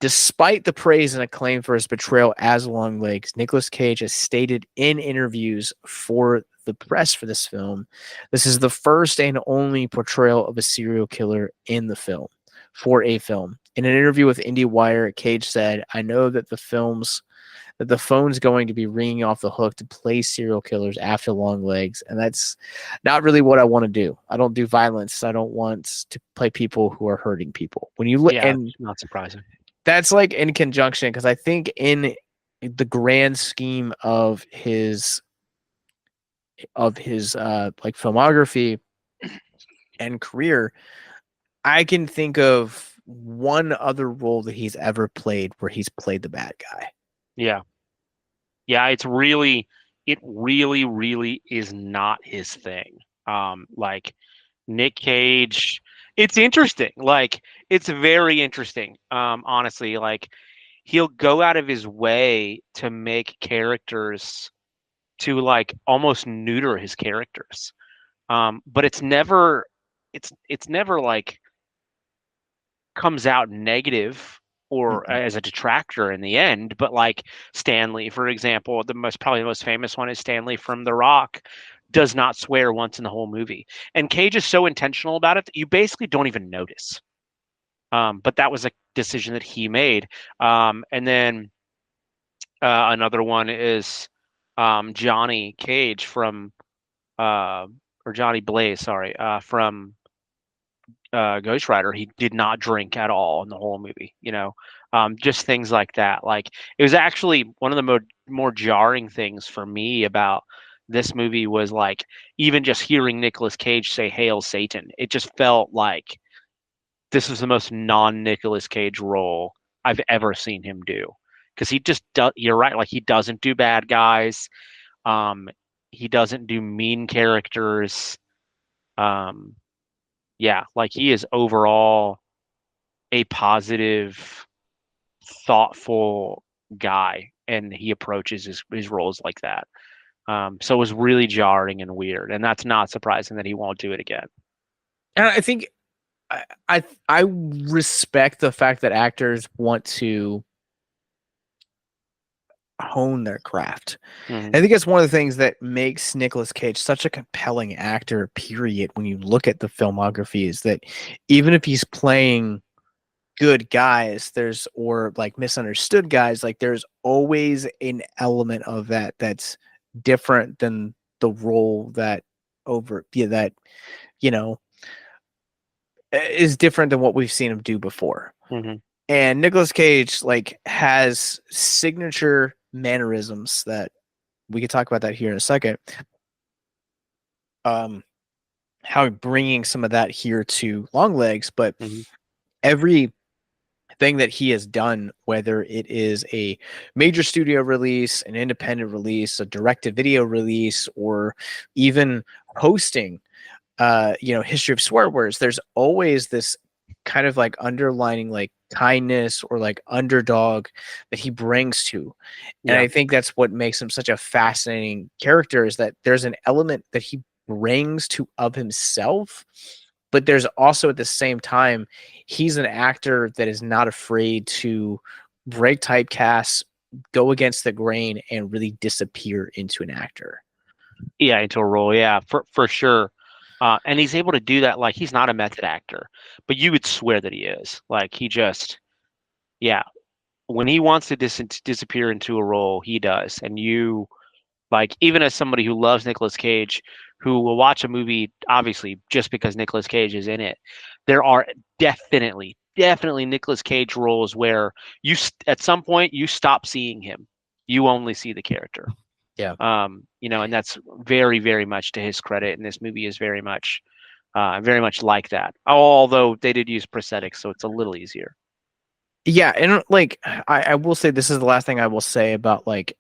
[SPEAKER 1] despite the praise and acclaim for his portrayal as Longlegs, Nicolas Cage has stated in interviews for the press for this film, this is the first and only portrayal of a serial killer in the film, for a film. In an interview with IndieWire, Cage said, "I know that the films that the phone's going to be ringing off the hook to play serial killers after Longlegs, and that's not really what I want to do. I don't do violence. I don't want to play people who are hurting people. When you look, and
[SPEAKER 2] not surprising.
[SPEAKER 1] That's like in conjunction, because I think in the grand scheme of his like filmography and career, I can think of one other role that he's ever played where he's played the bad guy.
[SPEAKER 2] Yeah. It really is not his thing. Like Nick Cage, it's interesting. Like, it's very interesting. Honestly, like, he'll go out of his way to make characters to like almost neuter his characters. But it's never like comes out negative or as a detractor in the end. But like Stanley, for example, probably the most famous one is Stanley from The Rock, does not swear once in the whole movie. And Cage is so intentional about it that you basically don't even notice. But that was a decision that he made. And then another one is Johnny Cage from or Johnny Blaze, sorry, from Ghost Rider. He did not drink at all in the whole movie, just things like that. Like, it was actually one of the more jarring things for me about this movie was like, even just hearing Nicolas Cage say "Hail Satan," it just felt like this was the most non-Nicolas Cage role I've ever seen him do. Because he just you're right, like, he doesn't do bad guys. He doesn't do mean characters. Like, he is overall a positive, thoughtful guy, and he approaches his roles like that. So it was really jarring and weird, and that's not surprising that he won't do it again.
[SPEAKER 1] And I think I respect the fact that actors want to hone their craft. I think it's one of the things that makes Nicolas Cage such a compelling actor, period, when you look at the filmography, is that even if he's playing good guys, or like misunderstood guys, like, there's always an element of that that's different than the role that is different than what we've seen him do before. And Nicolas Cage, like, has signature mannerisms that we could talk about that here in a second. How bringing some of that here to Longlegs, but every thing that he has done, whether it is a major studio release, an independent release, a direct-to-video release, or even hosting, History of Swear Words, there's always this kind of like underlining like kindness or like underdog that he brings to. And I think that's what makes him such a fascinating character, is that there's an element that he brings to of himself, but there's also at the same time, he's an actor that is not afraid to break typecasts, go against the grain, and really disappear into an actor.
[SPEAKER 2] Yeah, into a role. Yeah, for sure. And he's able to do that. Like, he's not a method actor, but you would swear that he is. Like, he just, when he wants to disappear into a role, he does. And you, like, even as somebody who loves Nicolas Cage, who will watch a movie, obviously, just because Nicolas Cage is in it, there are definitely Nicolas Cage roles where you, at some point, you stop seeing him. You only see the character.
[SPEAKER 1] Yeah.
[SPEAKER 2] And that's very, very much to his credit. And this movie is very much like that. Although they did use prosthetics, so it's a little easier.
[SPEAKER 1] Yeah, and like I will say, this is the last thing I will say about like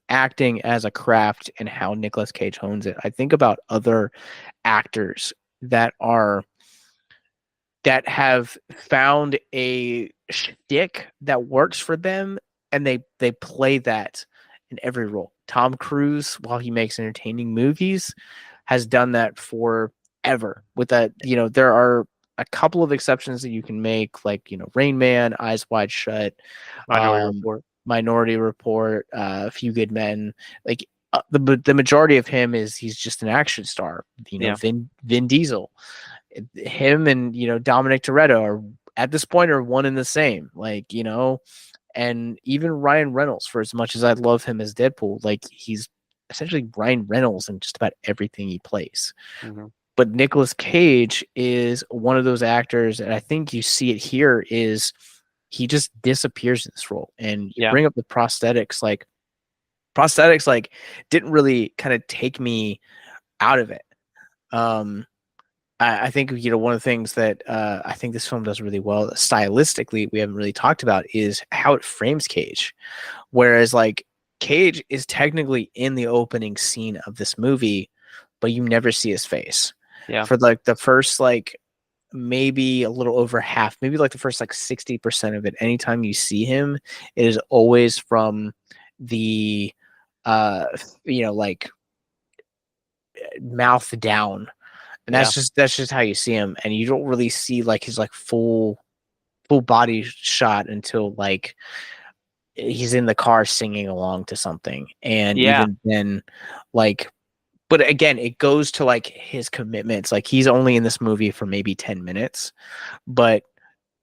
[SPEAKER 1] acting as a craft and how Nicolas Cage hones it. I think about other actors that have found a shtick that works for them, and they play that in every role. Tom Cruise, while he makes entertaining movies, has done that forever. With that, there are a couple of exceptions that you can make, like, Rain Man, Eyes Wide Shut, Minority Report, A Few Good Men. Like, the majority of him he's just an action star. Vin Diesel, him and Dominic Toretto are at this point are one and the same. Like, And even Ryan Reynolds, for as much as I love him as Deadpool, like he's essentially Ryan Reynolds in just about everything he plays.
[SPEAKER 2] Mm-hmm.
[SPEAKER 1] But Nicolas Cage is one of those actors, and I think you see it here, is he just disappears in this role. And you bring up the prosthetics, like didn't really kind of take me out of it. I think, one of the things that I think this film does really well stylistically, we haven't really talked about, is how it frames Cage. Whereas like Cage is technically in the opening scene of this movie, but you never see his face.
[SPEAKER 2] Yeah.
[SPEAKER 1] For like the first maybe a little over half, maybe like the first 60% of it, anytime you see him, it is always from the mouth down. And that's just how you see him, and you don't really see like his full body shot until like he's in the car singing along to something. And even then, but again, it goes to like his commitments. Like he's only in this movie for maybe 10 minutes, but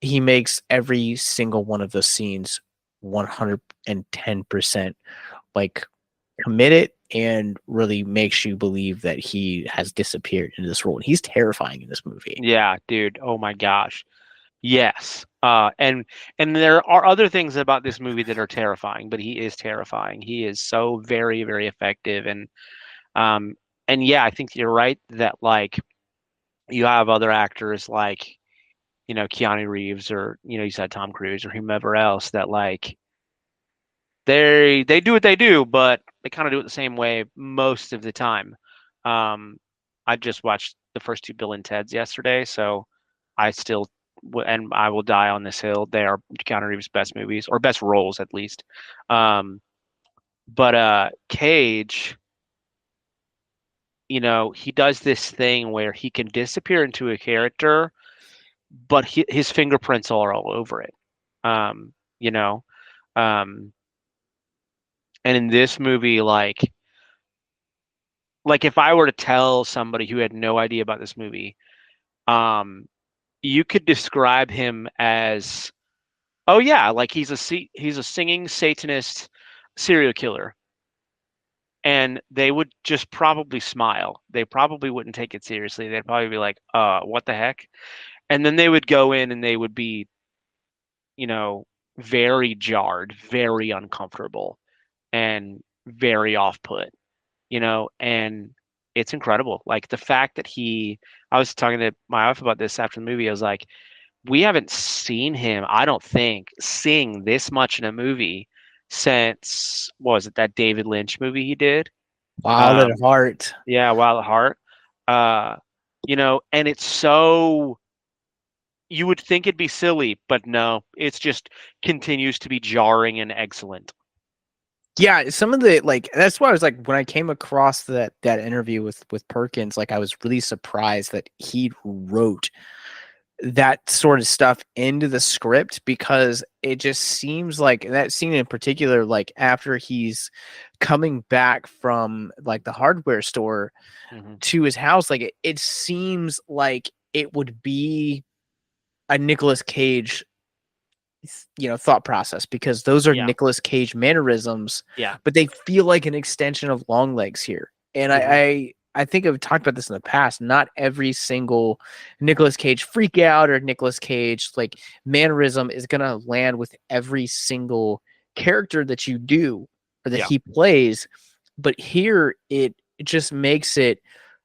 [SPEAKER 1] he makes every single one of those scenes 110% like committed, and really makes you believe that he has disappeared into this role. And he's terrifying in this movie.
[SPEAKER 2] Yeah, dude. Oh my gosh. Yes. And there are other things about this movie that are terrifying, but he is terrifying. He is so very, very effective. And yeah, I think you're right that like you have other actors like, Keanu Reeves, or, you said Tom Cruise or whomever else, that like they do what they do, but they kind of do it the same way most of the time. I just watched the first 2 Bill and Ted's yesterday, so I still, and I will die on this hill, they are Keanu Reeves' best movies, or best roles at least. But Cage, he does this thing where he can disappear into a character, but his fingerprints are all over it. And in this movie, like if I were to tell somebody who had no idea about this movie, you could describe him as, oh yeah, like he's a singing Satanist serial killer, and they would just probably smile. They probably wouldn't take it seriously. They'd probably be like, what the heck? And then they would go in and they would be, very jarred, very uncomfortable, and very off-put, and it's incredible. Like the fact that I was talking to my wife about this after the movie. I was like, we haven't seen him, I don't think, sing this much in a movie since, what was it, that David Lynch movie he did?
[SPEAKER 1] Wild at Heart.
[SPEAKER 2] Yeah, Wild at Heart. And it's so, you would think it'd be silly, but no, it's just continues to be jarring and excellent.
[SPEAKER 1] Yeah, some of the that's why I was like, when I came across that interview with Perkins, like I was really surprised that he wrote that sort of stuff into the script, because it just seems like that scene in particular, like after he's coming back from like the hardware store to his house, like it seems like it would be a Nicolas Cage thought process, because those are Nicolas Cage mannerisms, but they feel like an extension of Longlegs here. And I think I've talked about this in the past. Not every single Nicolas Cage freak out or Nicolas Cage like mannerism is gonna land with every single character that you do or that he plays, but here it just makes it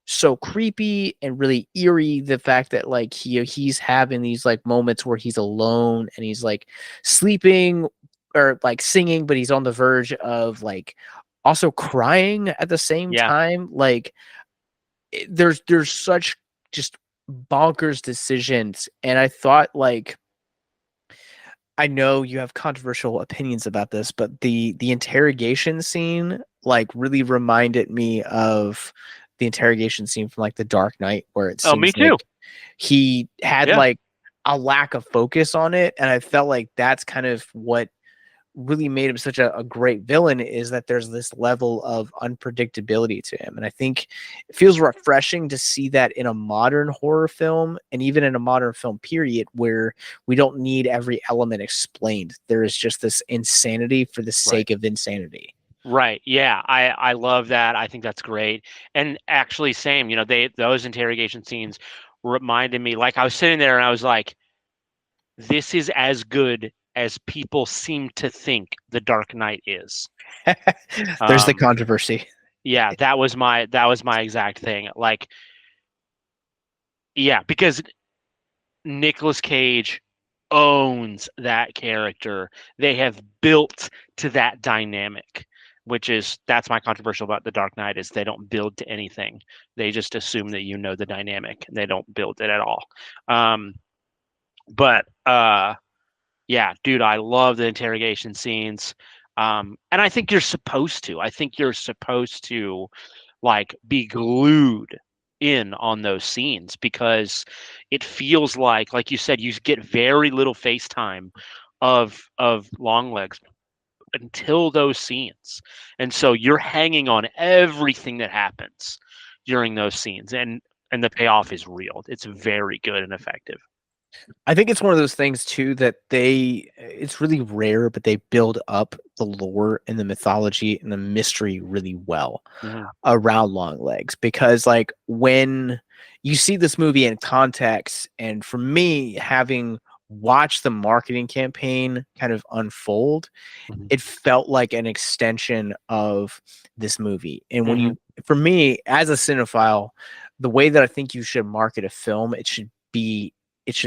[SPEAKER 1] so creepy and really eerie, the fact that like he's having these like moments where he's alone and he's like sleeping or like singing, but he's on the verge of like also crying at the same time. Like there's such just bonkers decisions. And I thought, like, I know you have controversial opinions about this, but the interrogation scene like really reminded me of the interrogation scene from like The Dark Knight, where it seems
[SPEAKER 2] me too.
[SPEAKER 1] like he had like a lack of focus on it, and I felt like that's kind of what really made him such a great villain is that there's this level of unpredictability to him. And I think it feels refreshing to see that in a modern horror film, and even in a modern film period, where we don't need every element explained. There is just this insanity for the sake of insanity.
[SPEAKER 2] Right. Yeah. I love that. I think that's great. And actually, same, those interrogation scenes reminded me, like, I was sitting there and I was like, this is as good as people seem to think The Dark Knight is.
[SPEAKER 1] There's the controversy.
[SPEAKER 2] Yeah, that was my exact thing. Like, yeah, because Nicolas Cage owns that character. They have built to that dynamic, that's my controversial about The Dark Knight, is they don't build to anything. They just assume that the dynamic. They don't build it at all. But yeah, dude, I love the interrogation scenes. And I think you're supposed to. I think you're supposed to, like, be glued in on those scenes, because it feels like you said, you get very little face time of Longlegs until those scenes. And so you're hanging on everything that happens during those scenes. And the payoff is real. It's very good and effective.
[SPEAKER 1] I think it's one of those things too that it's really rare, but they build up the lore and the mythology and the mystery really well around Longlegs, because like when you see this movie in context, and for me, having watched the marketing campaign kind of unfold, it felt like an extension of this movie. And when for me as a cinephile, the way that I think you should market a film, it should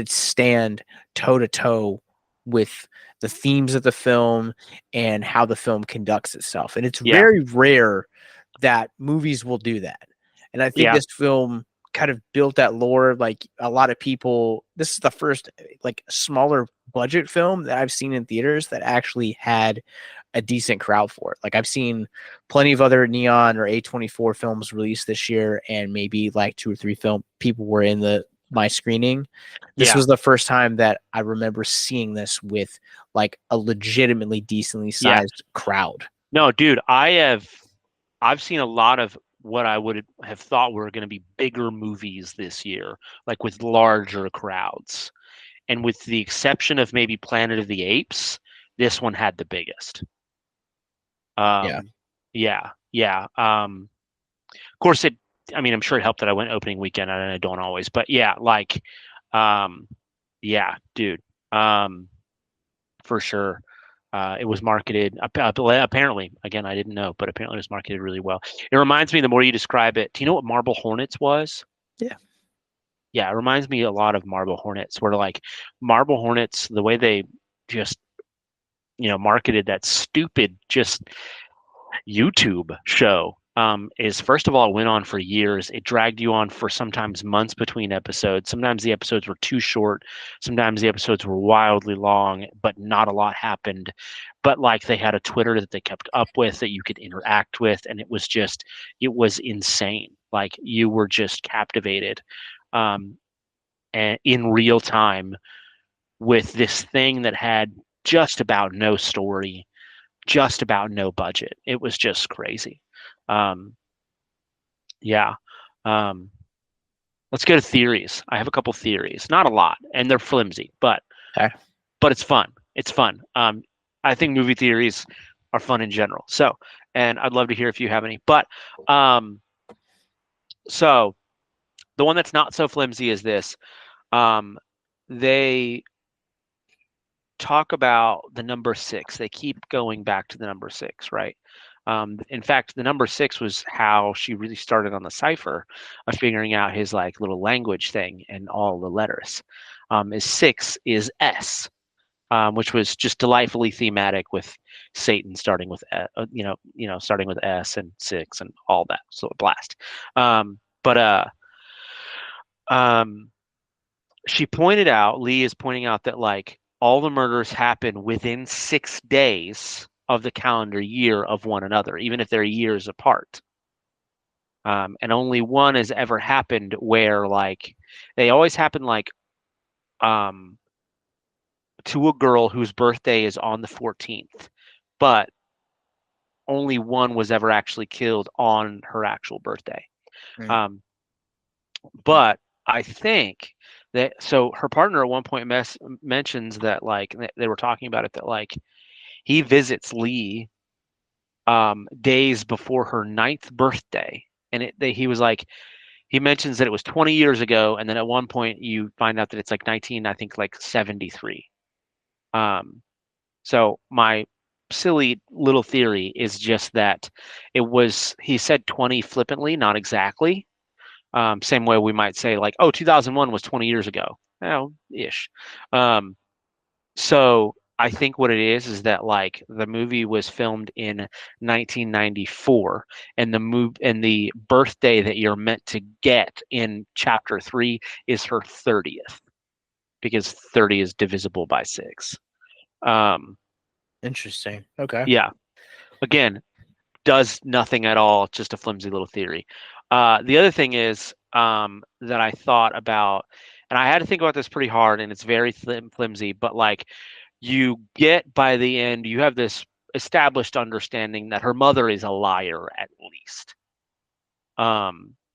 [SPEAKER 1] stand toe to toe with the themes of the film and how the film conducts itself. And it's very rare that movies will do that. And I think this film kind of built that lore. Like, a lot of people, this is the first like smaller budget film that I've seen in theaters that actually had a decent crowd for it. Like, I've seen plenty of other Neon or A24 films released this year, and maybe like 2 or 3 people were in my screening. This was the first time that I remember seeing this with like a legitimately decently sized crowd.
[SPEAKER 2] No, dude, I've seen a lot of what I would have thought were going to be bigger movies this year, like with larger crowds. And with the exception of maybe Planet of the Apes, this one had the biggest. Of course, I'm sure it helped that I went opening weekend, and I don't always, but dude, for sure. It was marketed, apparently, again, I didn't know, but apparently it was marketed really well. It reminds me, the more you describe it, do you know what Marble Hornets was?
[SPEAKER 1] Yeah.
[SPEAKER 2] Yeah, it reminds me a lot of Marble Hornets, where like Marble Hornets, the way they just, marketed that stupid just YouTube show, is, first of all, it went on for years. It dragged you on for sometimes months between episodes. Sometimes the episodes were too short. Sometimes the episodes were wildly long, but not a lot happened. But like, they had a Twitter that they kept up with that you could interact with. And it was insane. Like, you were just captivated, and in real time, with this thing that had just about no story, just about no budget. It was just crazy. Let's go to theories. I have a couple theories, not a lot, and they're flimsy, but it's fun. It's fun. I think movie theories are fun in general. So, and I'd love to hear if you have any. But so the one that's not so flimsy is this. They talk about the number 6. They keep going back to the number 6, right? In fact, the number 6 was how she really started on the cipher of figuring out his like little language thing and all the letters. Is 6 is S, which was just delightfully thematic with Satan starting with starting with S and 6 and all that. So blast. Lee is pointing out that like all the murders happen within 6 days of the calendar year of one another, even if they're years apart. And only one has ever happened where like they always happen like to a girl whose birthday is on the 14th, but only one was ever actually killed on her actual birthday.
[SPEAKER 1] Mm.
[SPEAKER 2] But I think that, so her partner at one point mentions that, like, they were talking about it, that like he visits Lee days before her 9th birthday, and he was like, he mentions that it was 20 years ago, and then at one point you find out that it's like 19, I think like 73. So my silly little theory is just that he said 20 flippantly, not exactly. Same way we might say like, oh, 2001 was 20 years ago. Well, ish. So I think what it is that like the movie was filmed in 1994, and the birthday that you're meant to get in chapter 3 is her 30th, because 30 is divisible by 6.
[SPEAKER 1] Interesting. Okay.
[SPEAKER 2] Yeah. Again, does nothing at all, just a flimsy little theory. The other thing is that I thought about, and I had to think about this pretty hard, and it's very flimsy, but like you get by the end, you have this established understanding that her mother is a liar at least.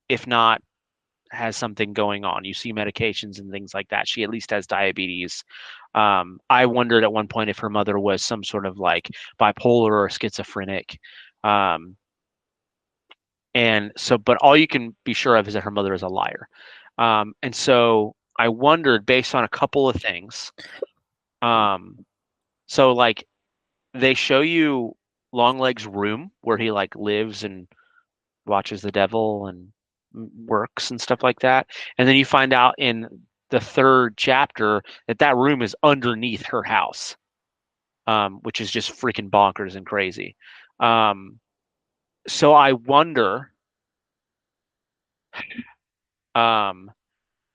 [SPEAKER 2] If not, has something going on. You see medications and things like that. She at least has diabetes. I wondered at one point if her mother was some sort of like bipolar or schizophrenic. And so, but all you can be sure of is that her mother is a liar. And so I wondered, based on a couple of things. So like they show you Longlegs' room where he like lives and watches the devil and works and stuff like that. And then you find out in the 3rd chapter that room is underneath her house, which is just freaking bonkers and crazy. So I wonder,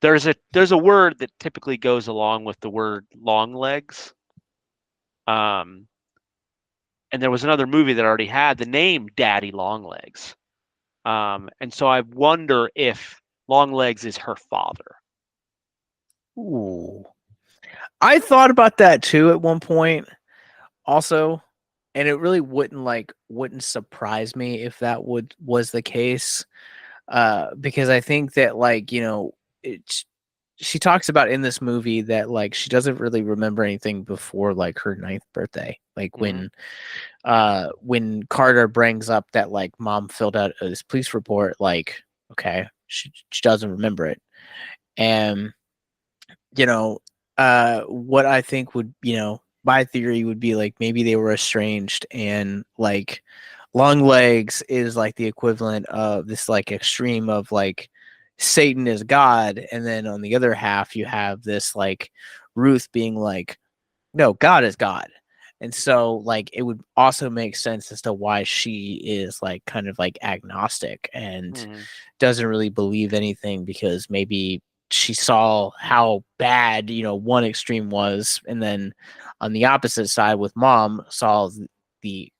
[SPEAKER 2] there's a word that typically goes along with the word long legs. And there was another movie that already had the name Daddy Longlegs. And so I wonder if Longlegs is her father.
[SPEAKER 1] Ooh. I thought about that too at one point also, and it really wouldn't surprise me if that was the case. Because I think that, like, you know, she talks about in this movie that like she doesn't really remember anything before like her 9th birthday. Like when Carter brings up that like mom filled out this police report, like, okay, she doesn't remember it. And you know, what I think would, you know, my theory would be like maybe they were estranged, and like Longlegs is like the equivalent of this like extreme of like Satan is God, and then on the other half you have this like Ruth being like, no, God is God. And so like it would also make sense as to why she is like kind of like agnostic and doesn't really believe anything, because maybe she saw how bad, you know, one extreme was, and then on the opposite side with mom saw the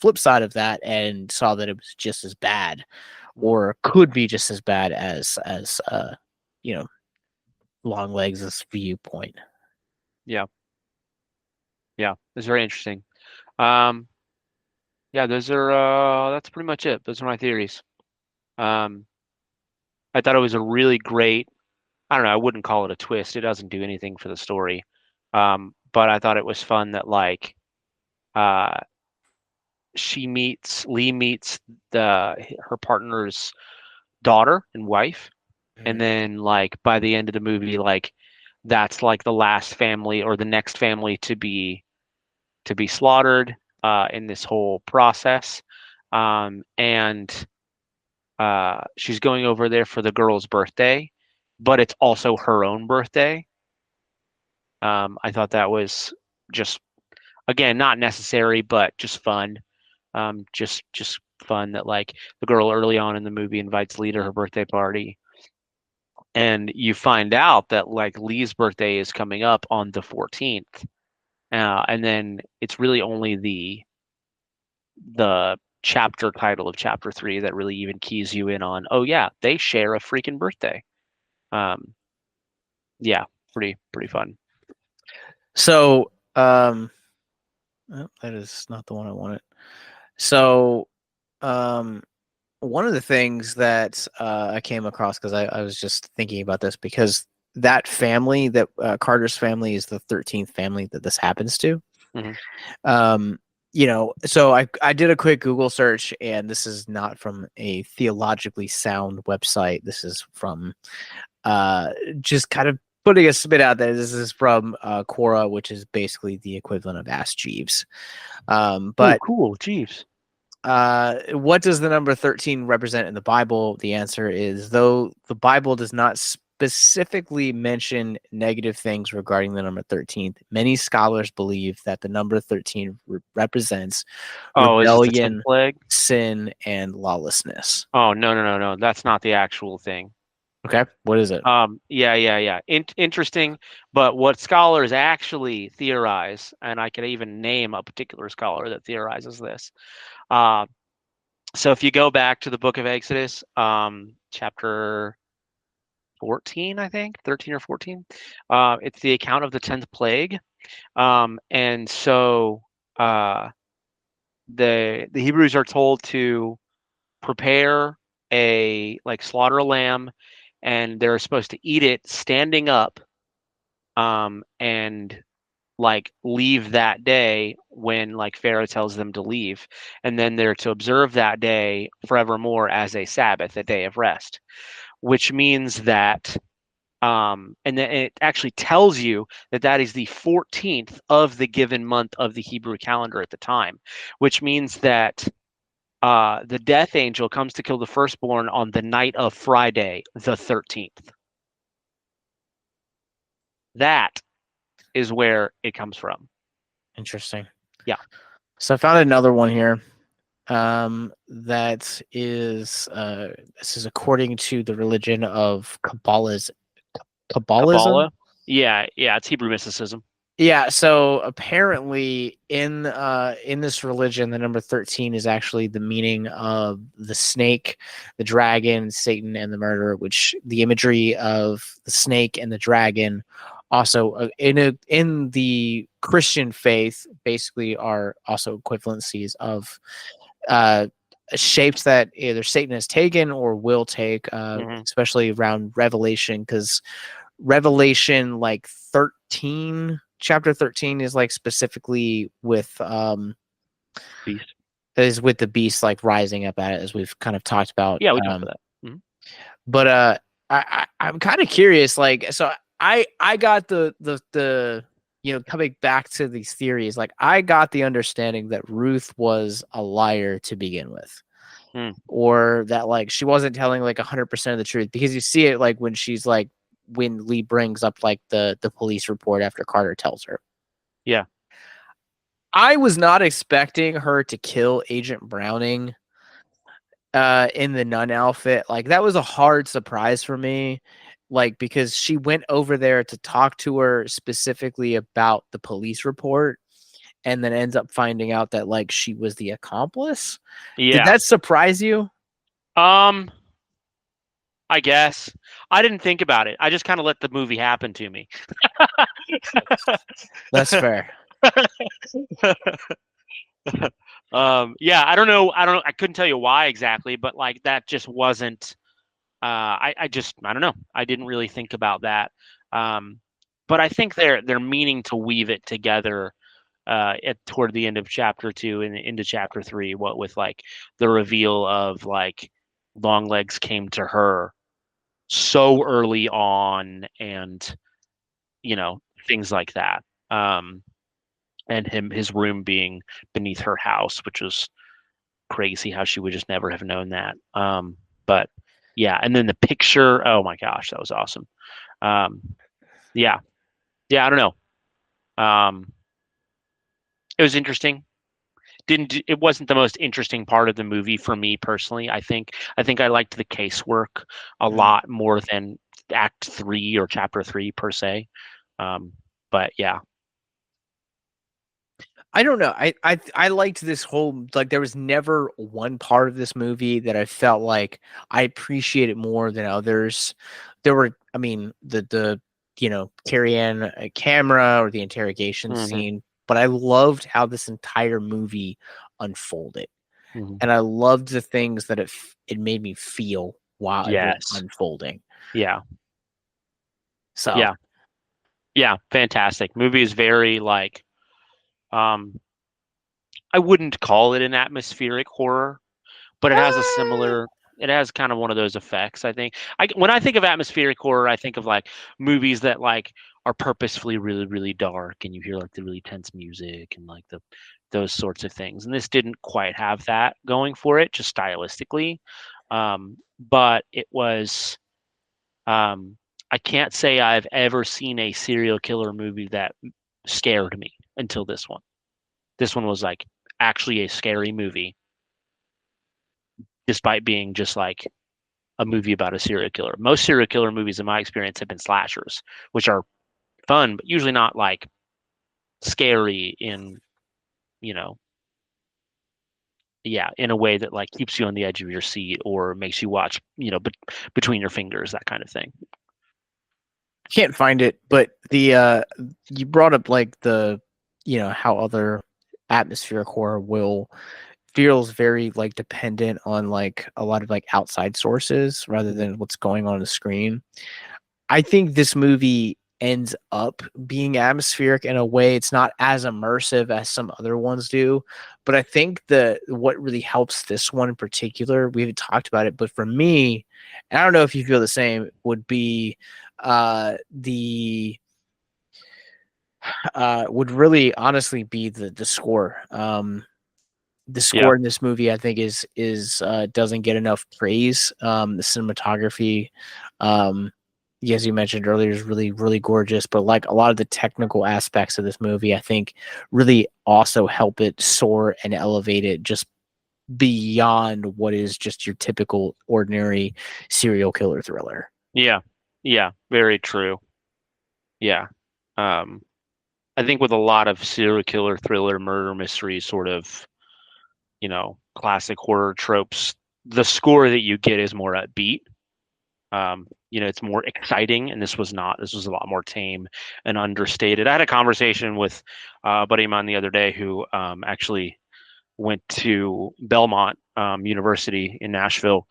[SPEAKER 1] flip side of that and saw that it was just as bad, or could be just as bad as you know, Longlegs' viewpoint.
[SPEAKER 2] Yeah, it's very interesting. Yeah, those are that's pretty much it. Those are my theories. I thought it was a really great, I don't know, I wouldn't call it a twist. It doesn't do anything for the story. But I thought it was fun that like Lee meets her partner's daughter and wife, and then like by the end of the movie, like that's like the last family or the next family to be slaughtered in this whole process. And she's going over there for the girl's birthday, but it's also her own birthday. I thought that was just, again, not necessary, but just fun. Just fun that like the girl early on in the movie invites Lee to her birthday party, and you find out that like Lee's birthday is coming up on the 14th, and then it's really only the chapter title of chapter 3 that really even keys you in on, oh yeah, they share a freaking birthday. Yeah, pretty fun.
[SPEAKER 1] So Oh, that is not the one I wanted. So, one of the things that I came across, because I was just thinking about this, because that family, that Carter's family, is the 13th family that this happens to.
[SPEAKER 2] Mm-hmm.
[SPEAKER 1] So I did a quick Google search, and this is not from a theologically sound website. This is from just kind of putting a spit out there. This is from Quora, which is basically the equivalent of Ask Jeeves. But
[SPEAKER 2] cool, Jeeves.
[SPEAKER 1] What does the number 13 represent in the Bible? The answer is, though the Bible does not specifically mention negative things regarding the number 13, many scholars believe that the number 13 represents rebellion, sin, and lawlessness.
[SPEAKER 2] Oh, no. That's not the actual thing.
[SPEAKER 1] Okay, what is it?
[SPEAKER 2] Yeah. Interesting, but what scholars actually theorize, and I could even name a particular scholar that theorizes this. So if you go back to the book of Exodus, chapter 14, I think 13 or 14, it's the account of the 10th plague, and so the Hebrews are told to prepare slaughter a lamb, and they're supposed to eat it standing up, and leave that day when Pharaoh tells them to leave, and then they're to observe that day forevermore as a Sabbath, a day of rest, which means that and then it actually tells you that is the 14th of the given month of the Hebrew calendar at the time, which means that the death angel comes to kill the firstborn on the night of Friday, the 13th. That is where it comes from.
[SPEAKER 1] Interesting.
[SPEAKER 2] Yeah.
[SPEAKER 1] So I found another one here. That is this is according to the religion of Kabbalism.
[SPEAKER 2] Kabbalah? Yeah, it's Hebrew mysticism.
[SPEAKER 1] Yeah, so apparently in this religion, the number 13 is actually the meaning of the snake, the dragon, Satan, and the murderer, which the imagery of the snake and the dragon also in the Christian faith basically are also equivalencies of shapes that either Satan has taken or will take, especially around Revelation, because Revelation 13, chapter 13 is specifically with
[SPEAKER 2] beast.
[SPEAKER 1] Is with the beast rising up at it, as we've kind of talked about.
[SPEAKER 2] Yeah, we talked about that. Mm-hmm.
[SPEAKER 1] But I'm kind of curious, so I got the coming back to these theories, I got the understanding that Ruth was a liar to begin with. Or that she wasn't telling 100% of the truth, because you see it when she's when Lee brings up the police report after Carter tells her.
[SPEAKER 2] Yeah.
[SPEAKER 1] I was not expecting her to kill Agent Browning in the nun outfit. That was a hard surprise for me. Because she went over there to talk to her specifically about the police report, and then ends up finding out that she was the accomplice.
[SPEAKER 2] Yeah.
[SPEAKER 1] Did that surprise you?
[SPEAKER 2] I guess I didn't think about it. I just kind of let the movie happen to me.
[SPEAKER 1] That's fair.
[SPEAKER 2] Yeah, I don't know. I couldn't tell you why exactly, but that just wasn't. I don't know. I didn't really think about that. But I think they're meaning to weave it together toward the end of chapter 2 and into chapter 3. What with the reveal of Longlegs came to her so early on, and things like that, and his room being beneath her house, which was crazy how she would just never have known that. But yeah, and then the picture, oh my gosh, that was awesome. Yeah, I don't know. It was interesting. It wasn't the most interesting part of the movie for me personally. I think I liked the casework a lot more than Act 3 or Chapter 3 per se. But yeah,
[SPEAKER 1] I don't know. I liked this whole there was never one part of this movie that I felt like I appreciated more than others. There were, the Carrie Ann camera or the interrogation scene but I loved how this entire movie unfolded.
[SPEAKER 2] Mm-hmm.
[SPEAKER 1] And I loved the things that it made me feel while it was unfolding.
[SPEAKER 2] Yeah.
[SPEAKER 1] So
[SPEAKER 2] yeah, fantastic. Movie is very like, I wouldn't call it an atmospheric horror, but it has a similar. It has kind of one of those effects. I think. When I think of atmospheric horror, I think of like movies that like are purposefully really, really dark, and you hear like the really tense music and like those sorts of things. And this didn't quite have that going for it, just stylistically. But it was. I can't say I've ever seen a serial killer movie that scared me until this one. This one was like actually a scary movie, despite being just like a movie about a serial killer. Most serial killer movies, in my experience, have been slashers, which are fun, but usually not like scary in, in a way that like keeps you on the edge of your seat or makes you watch, between your fingers, that kind of thing.
[SPEAKER 1] Can't find it, but the you brought up like the how other atmospheric horror feels very like dependent on like a lot of like outside sources rather than what's going on the screen. I think this movie ends up being atmospheric in a way. It's not as immersive as some other ones do, but I think what really helps this one in particular, we haven't talked about it, but for me, and I don't know if you feel the same, would be would really honestly be the score. The score in this movie, I think, is doesn't get enough praise. The cinematography, as you mentioned earlier, is really, really gorgeous. But like a lot of the technical aspects of this movie, I think, really also help it soar and elevate it just beyond what is just your typical, ordinary serial killer thriller.
[SPEAKER 2] Yeah, very true. Yeah. I think with a lot of serial killer, thriller, murder mystery sort of, classic horror tropes, the score that you get is more upbeat. It's more exciting, and this was not. This was a lot more tame and understated. I had a conversation with a buddy of mine the other day who actually went to Belmont University in Nashville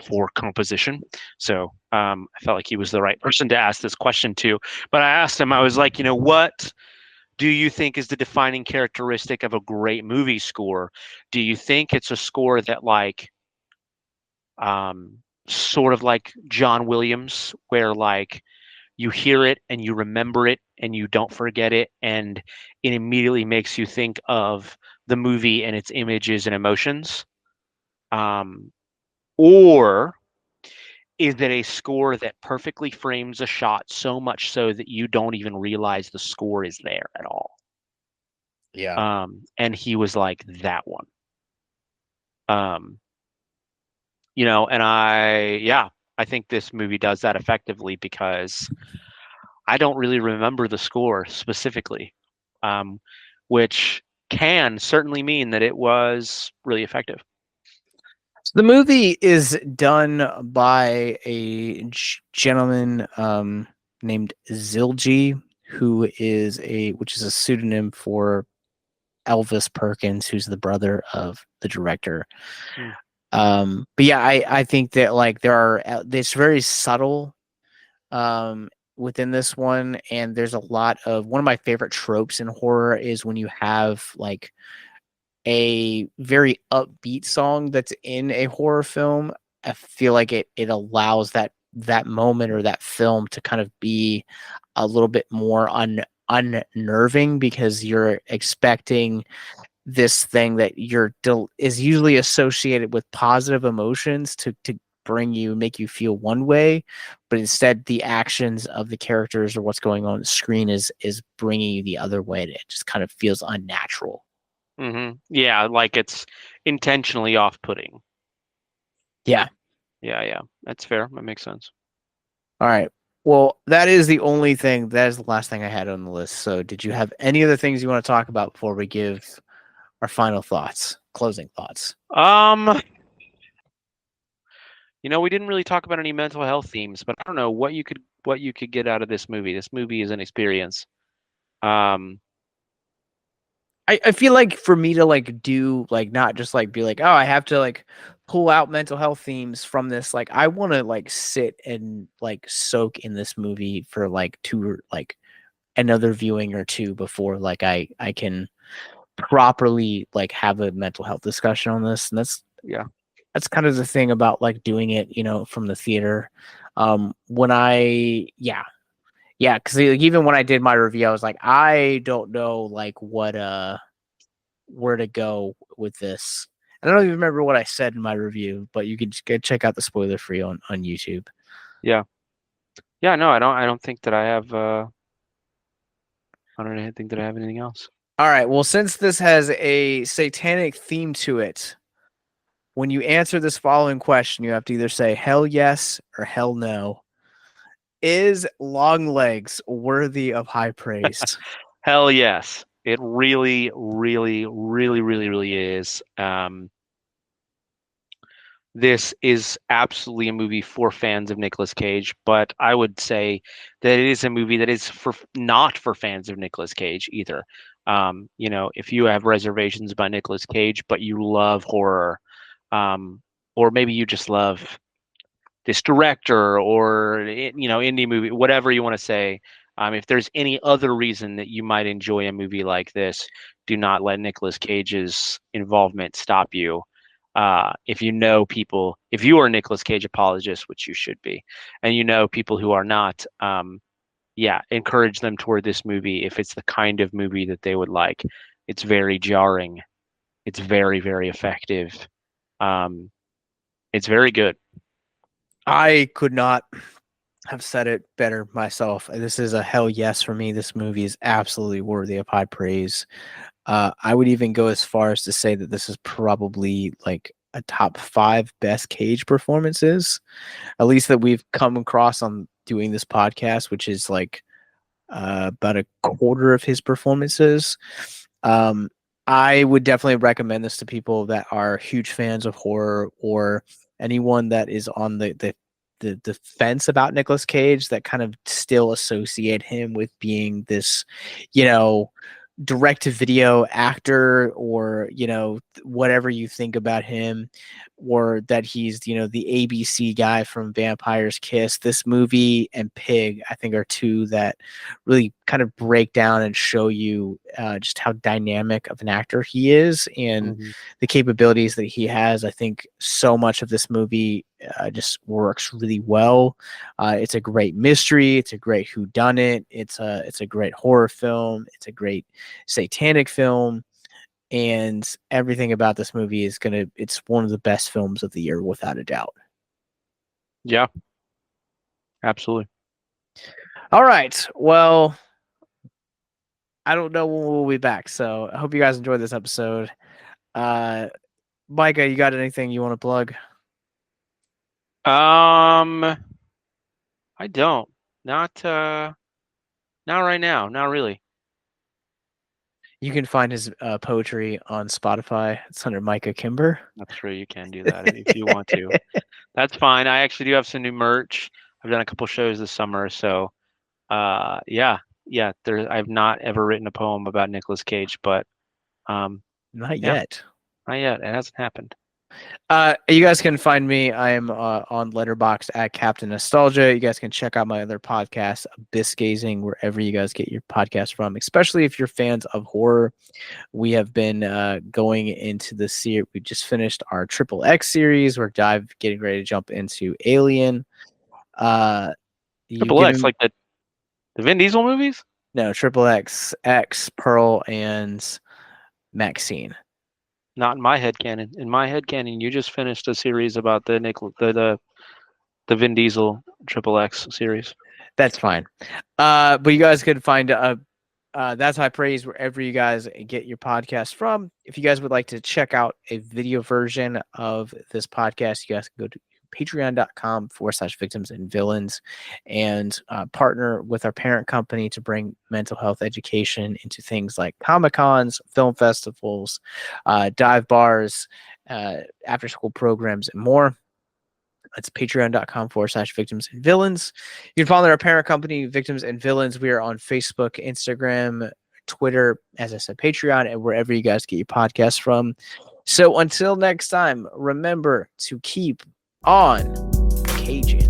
[SPEAKER 2] for composition. So I felt like he was the right person to ask this question to. But I asked him, I was like, what do you think is the defining characteristic of a great movie score? Do you think it's a score that like sort of like John Williams, where like you hear it and you remember it and you don't forget it, and it immediately makes you think of the movie and its images and emotions? Or is it a score that perfectly frames a shot so much so that you don't even realize the score is there at all?
[SPEAKER 1] Yeah.
[SPEAKER 2] And he was like, that one. And I think this movie does that effectively because I don't really remember the score specifically, which can certainly mean that it was really effective.
[SPEAKER 1] So the movie is done by a gentleman named Zilji, which is a pseudonym for Elvis Perkins, who's the brother of the director. But yeah, I think that like it's very subtle within this one, and there's a lot of one of my favorite tropes in horror is when you have like a very upbeat song that's in a horror film. I feel like it allows that moment or that film to kind of be a little bit more unnerving because you're expecting this thing that is usually associated with positive emotions to make you feel one way, but instead the actions of the characters or what's going on the screen is bringing you the other way, and it just kind of feels unnatural.
[SPEAKER 2] Mm-hmm. Yeah, like it's intentionally off-putting.
[SPEAKER 1] Yeah.
[SPEAKER 2] That's fair. That makes sense.
[SPEAKER 1] All right. Well, that is the last thing I had on the list. So did you have any other things you want to talk about before we give our final thoughts, closing thoughts?
[SPEAKER 2] We didn't really talk about any mental health themes, but I don't know what you could get out of this movie. This movie is an experience.
[SPEAKER 1] I feel like for me to like do like not just like be like, oh, I have to like pull out mental health themes from this. Like I want to like sit and like soak in this movie for like like another viewing or two before like I can properly like have a mental health discussion on this. And that's kind of the thing about like doing it, from the theater. When because like, even when I did my review, I was like, I don't know like what where to go with this. I don't even remember what I said in my review, but you can just go check out the spoiler free on YouTube.
[SPEAKER 2] Yeah. No, I don't think that I have. I don't think that I have anything else.
[SPEAKER 1] All right. Well, since this has a satanic theme to it, when you answer this following question, you have to either say hell yes or hell no. Is Longlegs worthy of high praise?
[SPEAKER 2] Hell yes. It really, really, really, really, really is. This is absolutely a movie for fans of Nicolas Cage, but I would say that it is a movie that is not for fans of Nicolas Cage either. If you have reservations about Nicolas Cage, but you love horror, or maybe you just love this director or indie movie, whatever you want to say. If there's any other reason that you might enjoy a movie like this, do not let Nicolas Cage's involvement stop you. If you are a Nicolas Cage apologist, which you should be, and people who are not, encourage them toward this movie if it's the kind of movie that they would like. It's very jarring. It's very, very effective. It's very good.
[SPEAKER 1] I could not have said it better myself. This is a hell yes for me. This movie is absolutely worthy of high praise. I would even go as far as to say that this is probably like a top 5 best Cage performances, at least that we've come across on doing this podcast, which is like about a quarter of his performances. I would definitely recommend this to people that are huge fans of horror or anyone that is on the fence about Nicolas Cage that kind of still associate him with being this, direct-to-video actor or, whatever you think about him, or that he's, the ABC guy from Vampire's Kiss. This movie and Pig, I think, are two that really kind of break down and show you just how dynamic of an actor he is and the capabilities that he has. I think so much of this movie just works really well. It's a great mystery. It's a great whodunit. It's a great horror film. It's a great satanic film. And everything about this movie it's one of the best films of the year, without a doubt.
[SPEAKER 2] Yeah, absolutely.
[SPEAKER 1] All right. Well, I don't know when we'll be back, so I hope you guys enjoyed this episode. Micah, you got anything you want to plug?
[SPEAKER 2] I don't. Not right now. Not really.
[SPEAKER 1] You can find his poetry on Spotify. It's under Micah Kimber.
[SPEAKER 2] That's true. You can do that if you want to. That's fine. I actually do have some new merch. I've done a couple shows this summer, so yeah. I've not ever written a poem about Nicolas Cage, but
[SPEAKER 1] not yet.
[SPEAKER 2] Not yet. It hasn't happened.
[SPEAKER 1] You guys can find me. I am on Letterboxd at Captain Nostalgia. You guys can check out my other podcast, Abyss Gazing, wherever you guys get your podcast from, especially if you're fans of horror. We have been going into the series. We just finished our Triple X series. We're getting ready to jump into Alien.
[SPEAKER 2] Triple X, like the Vin Diesel movies?
[SPEAKER 1] No, Triple X, Pearl, and Maxine.
[SPEAKER 2] Not in my headcanon. In my headcanon, you just finished a series about the Vin Diesel Triple X series.
[SPEAKER 1] That's fine. But you guys can find That's High Praise wherever you guys get your podcast from. If you guys would like to check out a video version of this podcast, you guys can go to patreon.com/victims and villains and partner with our parent company to bring mental health education into things like Comic-Cons, film festivals, dive bars, after school programs, and more. It's patreon.com/victims and villains. You can follow our parent company, Victims and Villains. We are on Facebook, Instagram, Twitter, as I said, Patreon, and wherever you guys get your podcasts from. So until next time, remember to keep on caging.